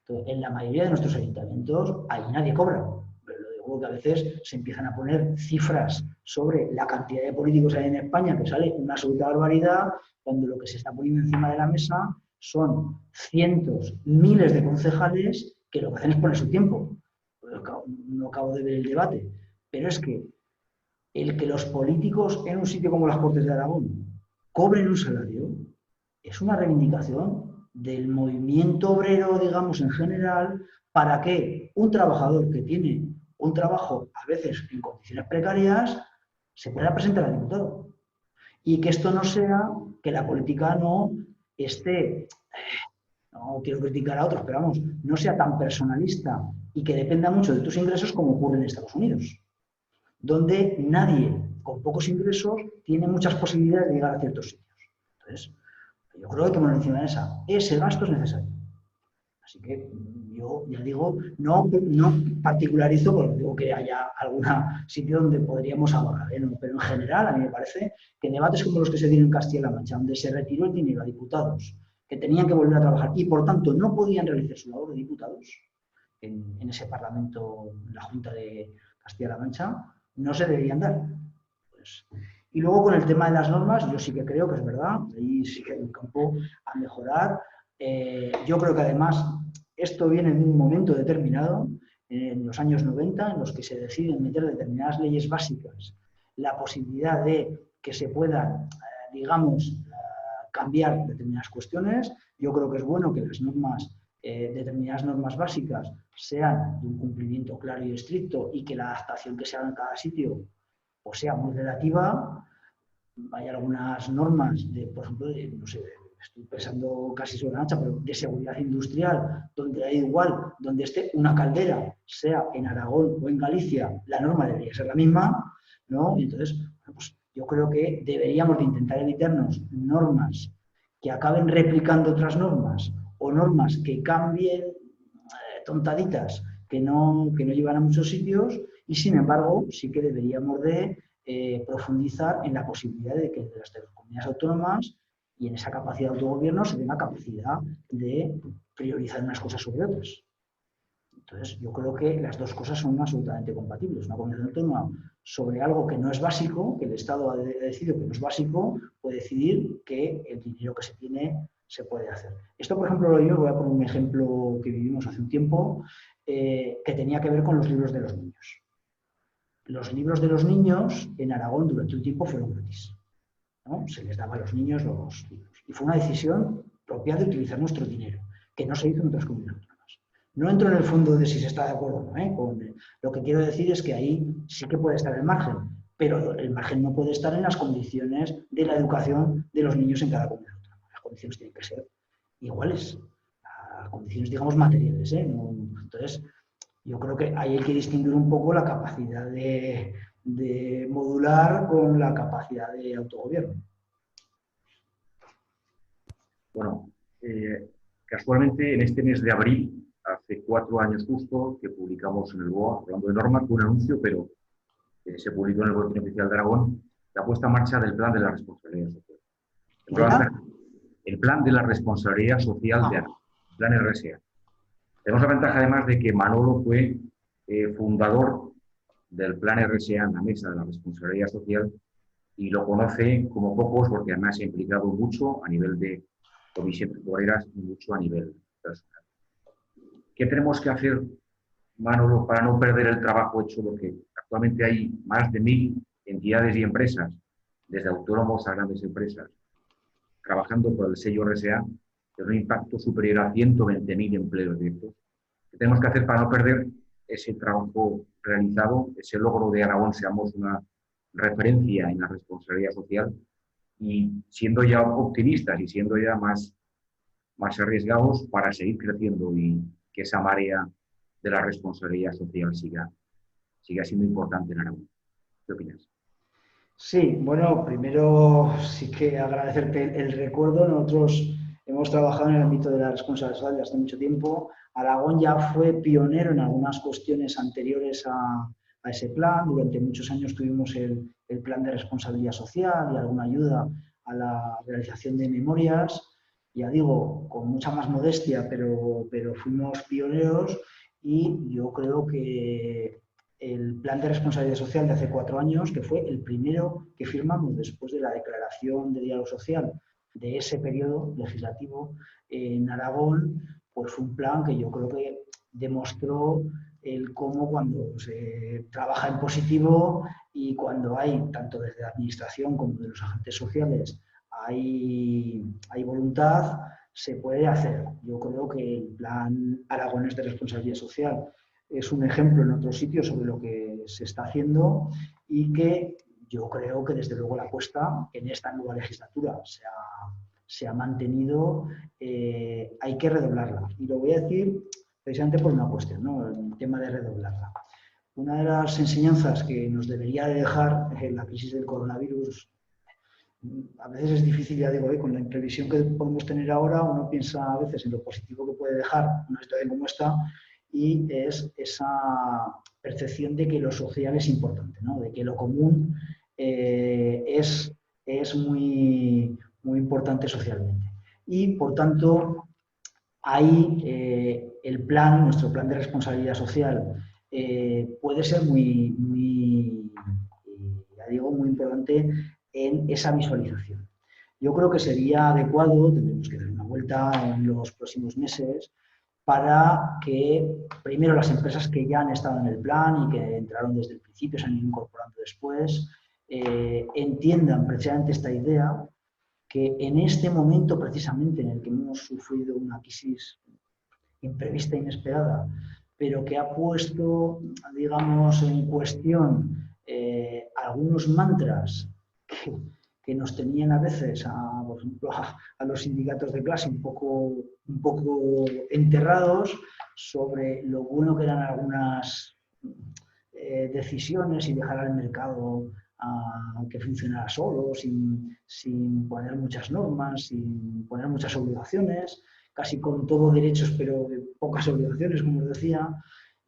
Speaker 2: Entonces, en la mayoría de nuestros ayuntamientos ahí nadie cobra, pero lo digo que a veces se empiezan a poner cifras sobre la cantidad de políticos que hay en España, que sale una absoluta barbaridad, cuando lo que se está poniendo encima de la mesa son cientos, miles de concejales que lo que hacen es poner su tiempo. No acabo de ver el debate, pero es que el que los políticos en un sitio como las Cortes de Aragón cobren un salario es una reivindicación del movimiento obrero, digamos, en general, para que un trabajador que tiene un trabajo, a veces en condiciones precarias, se pueda presentar al diputado. Y que esto no sea que la política no esté, no quiero criticar a otros, pero vamos, no sea tan personalista y que dependa mucho de tus ingresos como ocurre en Estados Unidos, donde nadie con pocos ingresos tiene muchas posibilidades de llegar a ciertos sitios. Entonces, yo creo que hay que poner encima de ese gasto es necesario. Así que yo ya digo, no particularizo, porque digo que haya algún sitio donde podríamos ahorrar, ¿eh? Pero en general a mí me parece que debates como los que se dieron en Castilla-La Mancha, donde se retiró el dinero a diputados que tenían que volver a trabajar y por tanto no podían realizar su labor de diputados en ese Parlamento, en la Junta de Castilla-La Mancha, no se deberían dar. Pues, y luego con el tema de las normas, yo sí que creo que es verdad, ahí sí que hay un campo a mejorar. Yo creo que además esto viene en un momento determinado, en los años 90, en los que se deciden meter determinadas leyes básicas, la posibilidad de que se puedan, digamos, cambiar determinadas cuestiones. Yo creo que es bueno que las normas, determinadas normas básicas, sean de un cumplimiento claro y estricto y que la adaptación que se haga en cada sitio pues sea muy relativa. Hay algunas normas, por ejemplo, no sé, estoy pensando casi sobre la marcha, pero de seguridad industrial, donde da igual, donde esté una caldera, sea en Aragón o en Galicia, la norma debería ser la misma, ¿no? Y entonces, pues yo creo que deberíamos de intentar evitarnos normas que acaben replicando otras normas o normas que cambien tontaditas que no llevan a muchos sitios y, sin embargo, sí que deberíamos de profundizar en la posibilidad de que de las comunidades autónomas y en esa capacidad de autogobierno se tenga capacidad de priorizar unas cosas sobre otras. Entonces, yo creo que las dos cosas son absolutamente compatibles. Una comunidad autónoma sobre algo que no es básico, que el Estado ha decidido que no es básico, puede decidir que el dinero que se tiene se puede hacer. Esto, por ejemplo, yo voy a poner un ejemplo que vivimos hace un tiempo, que tenía que ver con los libros de los niños. Los libros de los niños en Aragón durante un tiempo fueron gratis, ¿no? Se les daba a los niños los libros. Y fue una decisión propia de utilizar nuestro dinero, que no se hizo en otras comunidades autónomas. No entro en el fondo de si se está de acuerdo o no, ¿eh? Lo que quiero decir es que ahí sí que puede estar el margen, pero el margen no puede estar en las condiciones de la educación de los niños en cada comunidad autónoma. Las condiciones tienen que ser iguales, a condiciones, digamos, materiales, ¿eh? No, entonces, yo creo que ahí hay que distinguir un poco la capacidad de modular con la capacidad de autogobierno.
Speaker 3: Bueno, casualmente en este mes de abril hace 4 años justo que publicamos en el BOA, hablando de normas, fue un anuncio, pero se publicó en el Boletín Oficial de Aragón, la puesta en marcha del Plan de la Responsabilidad Social. El Plan de la Responsabilidad Social de Aragón, el Plan RSA. Tenemos la ventaja además de que Manolo fue fundador del Plan RSA en la Mesa de la Responsabilidad Social y lo conoce como pocos porque además se ha implicado mucho a nivel de comisiones obreras y mucho a nivel personal. ¿Qué tenemos que hacer, Manolo, para no perder el trabajo hecho? Porque actualmente hay más de 1000 entidades y empresas, desde autónomos a grandes empresas, trabajando por el sello RSA, de un impacto superior a 120.000 empleos directos. ¿Qué tenemos que hacer para no perder ese trabajo realizado, ese logro de Aragón, seamos una referencia en la responsabilidad social y siendo ya optimistas y siendo ya más arriesgados para seguir creciendo y que esa marea de la responsabilidad social siga siendo importante en Aragón? ¿Qué opinas?
Speaker 2: Sí, bueno, primero sí que agradecerte el recuerdo. Nosotros hemos trabajado en el ámbito de la responsabilidad social desde hace mucho tiempo. Aragón ya fue pionero en algunas cuestiones anteriores a ese plan. Durante muchos años tuvimos el plan de responsabilidad social y alguna ayuda a la realización de memorias. Ya digo, con mucha más modestia, pero fuimos pioneros y yo creo que el plan de responsabilidad social de hace 4 años, que fue el primero que firmamos después de la declaración de diálogo social de ese periodo legislativo en Aragón, pues fue un plan que yo creo que demostró el cómo cuando se trabaja en positivo y cuando hay, tanto desde la administración como de los agentes sociales, hay voluntad, se puede hacer. Yo creo que el plan aragonés de responsabilidad social es un ejemplo en otros sitios sobre lo que se está haciendo y que yo creo que desde luego la apuesta en esta nueva legislatura se ha mantenido, hay que redoblarla. Y lo voy a decir precisamente por una cuestión, ¿no? El tema de redoblarla. Una de las enseñanzas que nos debería de dejar la crisis del coronavirus, a veces es difícil, ya digo, con la imprevisión que podemos tener ahora, uno piensa a veces en lo positivo que puede dejar una situación como esta, y es esa percepción de que lo social es importante, ¿no? De que lo común es muy, muy importante socialmente. Y, por tanto, ahí nuestro plan de responsabilidad social puede ser ya digo, muy importante en esa visualización. Yo creo que sería adecuado, tendremos que dar una vuelta en los próximos meses, para que primero las empresas que ya han estado en el plan y que entraron desde el principio, se han ido incorporando después, entiendan precisamente esta idea, que en este momento precisamente en el que hemos sufrido una crisis imprevista e inesperada, pero que ha puesto, digamos, en cuestión algunos mantras que nos tenían a veces, por ejemplo, a los sindicatos de clase un poco enterrados sobre lo bueno que eran algunas decisiones y dejar al mercado a que funcionara solo, sin poner muchas normas, sin poner muchas obligaciones, casi con todo derechos pero pocas obligaciones, como os decía.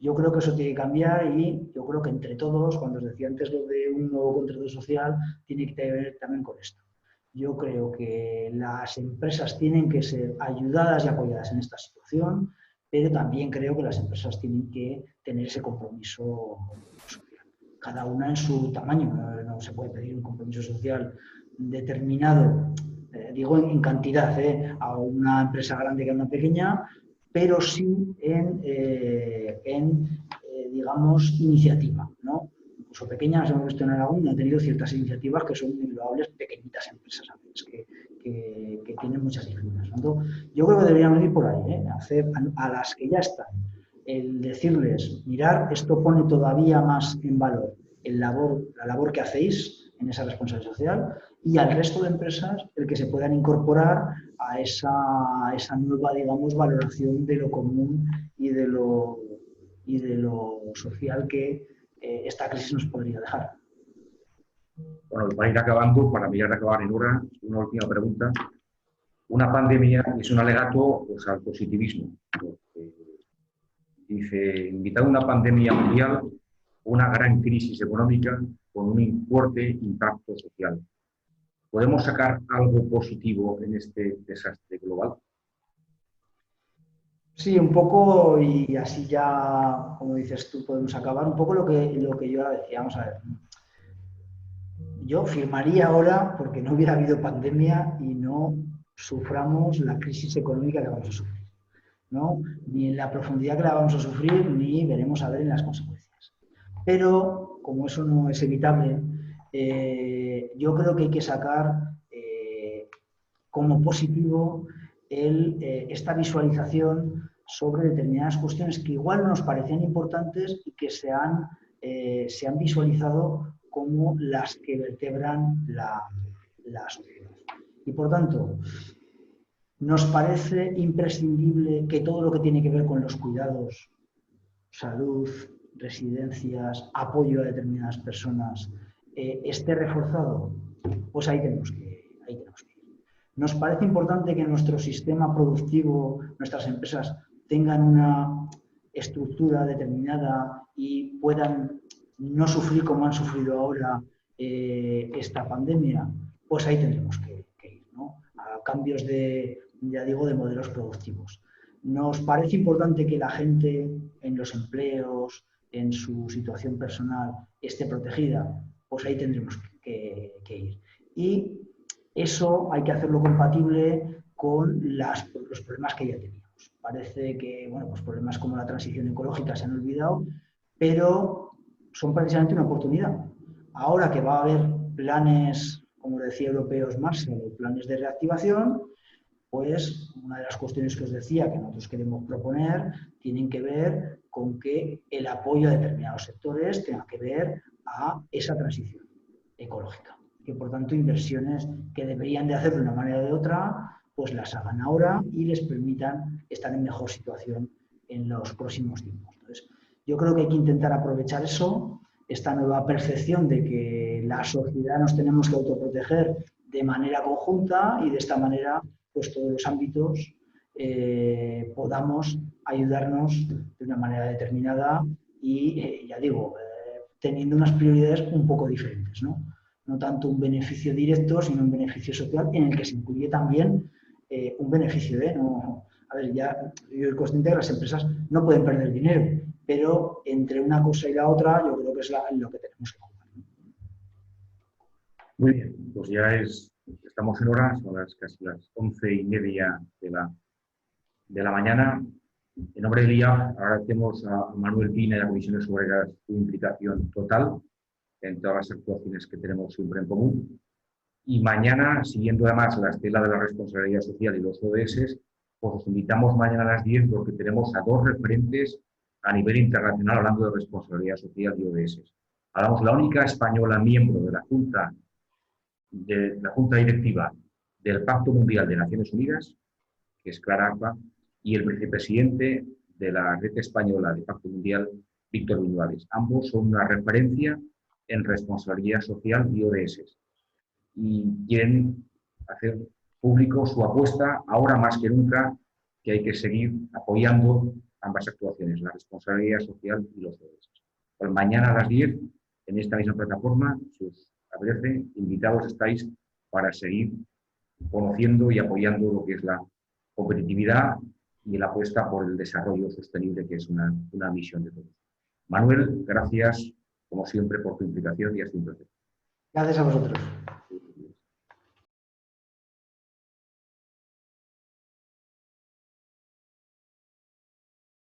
Speaker 2: Yo creo que eso tiene que cambiar y yo creo que entre todos, cuando os decía antes lo de un nuevo contrato social, tiene que ver también con esto. Yo creo que las empresas tienen que ser ayudadas y apoyadas en esta situación, pero también creo que las empresas tienen que tener ese compromiso social. Cada una en su tamaño. No se puede pedir un compromiso social determinado, digo en cantidad, a una empresa grande que a una pequeña, pero sí digamos, iniciativa, ¿no? Incluso pequeñas, hemos visto en Aragón, han tenido ciertas iniciativas que son muy loables, pequeñitas empresas a veces, que tienen muchas dificultades. Yo creo que deberíamos ir por ahí, hacer a las que ya están, el decirles, mirar, esto pone todavía más en valor la labor que hacéis en esa responsabilidad social, y al resto de empresas el que se puedan incorporar a esa nueva, digamos, valoración de lo común y de lo social que esta crisis nos podría dejar.
Speaker 3: Bueno, para ir acabando, para mirar a acabar en hora, una última pregunta. Una pandemia es un alegato, pues, al positivismo. Dice, invitado a una pandemia mundial, una gran crisis económica con un fuerte impacto social. ¿Podemos sacar algo positivo en este desastre global?
Speaker 2: Sí, un poco, y así ya, como dices tú, podemos acabar un poco lo que yo decía. Vamos a ver. Yo firmaría ahora porque no hubiera habido pandemia y no suframos la crisis económica que vamos a sufrir, ¿no? Ni en la profundidad que la vamos a sufrir, ni veremos a ver en las consecuencias. Pero, como eso no es evitable, yo creo que hay que sacar como positivo esta visualización sobre determinadas cuestiones que igual nos parecían importantes y que se han visualizado como las que vertebran la sociedad. Y por tanto, nos parece imprescindible que todo lo que tiene que ver con los cuidados, salud, residencias, apoyo a determinadas personas, esté reforzado. Pues ahí tenemos que ir. Nos parece importante que nuestro sistema productivo, nuestras empresas, tengan una estructura determinada y puedan no sufrir como han sufrido ahora esta pandemia. Pues ahí tendremos que ir, ¿no? A cambios de modelos productivos. Nos parece importante que la gente en los empleos, en su situación personal, esté protegida. Pues ahí tendremos que ir. Y eso hay que hacerlo compatible con los problemas que ya teníamos. Parece que, bueno, pues problemas como la transición ecológica se han olvidado, pero son precisamente una oportunidad. Ahora que va a haber planes, como decía, europeos Marshall, planes de reactivación, pues una de las cuestiones que os decía que nosotros queremos proponer tienen que ver con que el apoyo a determinados sectores tenga que ver a esa transición ecológica. Que por tanto inversiones que deberían de hacer de una manera o de otra, pues las hagan ahora y les permitan estar en mejor situación en los próximos tiempos. Entonces, yo creo que hay que intentar aprovechar eso, esta nueva percepción de que la sociedad nos tenemos que autoproteger de manera conjunta y de esta manera, pues todos los ámbitos podamos ayudarnos de una manera determinada y, ya digo, teniendo unas prioridades un poco diferentes, ¿no? No tanto un beneficio directo, sino un beneficio social en el que se incluye también un beneficio a ver, ya yo soy consciente de que las empresas no pueden perder dinero, pero entre una cosa y la otra yo creo que es lo que tenemos que jugar.
Speaker 3: Muy bien, pues ya estamos en hora, son casi las 11:30 de la mañana. En nombre del IA agradecemos a Manuel Pina y a Comisiones Obreras su implicación total en todas las actuaciones que tenemos siempre en común. Y mañana, siguiendo además la estela de la responsabilidad social y los ODS, pues os invitamos mañana a las 10 porque tenemos a dos referentes a nivel internacional hablando de responsabilidad social y ODS. Hablamos la única española miembro de la Junta Directiva del Pacto Mundial de Naciones Unidas, que es Clara Arpa, y el vicepresidente de la Red Española del Pacto Mundial, Víctor Viñuales. Ambos son una referencia en responsabilidad social y ODS. Y quieren hacer público su apuesta, ahora más que nunca, que hay que seguir apoyando ambas actuaciones, la responsabilidad social y los ODS. Pues mañana a las 10, en esta misma plataforma, si os apetece, invitados estáis para seguir conociendo y apoyando lo que es la competitividad y la apuesta por el desarrollo sostenible, que es una misión de todos. Manuel, gracias, como siempre, por tu implicación y hasta un placer.
Speaker 2: Gracias a vosotros.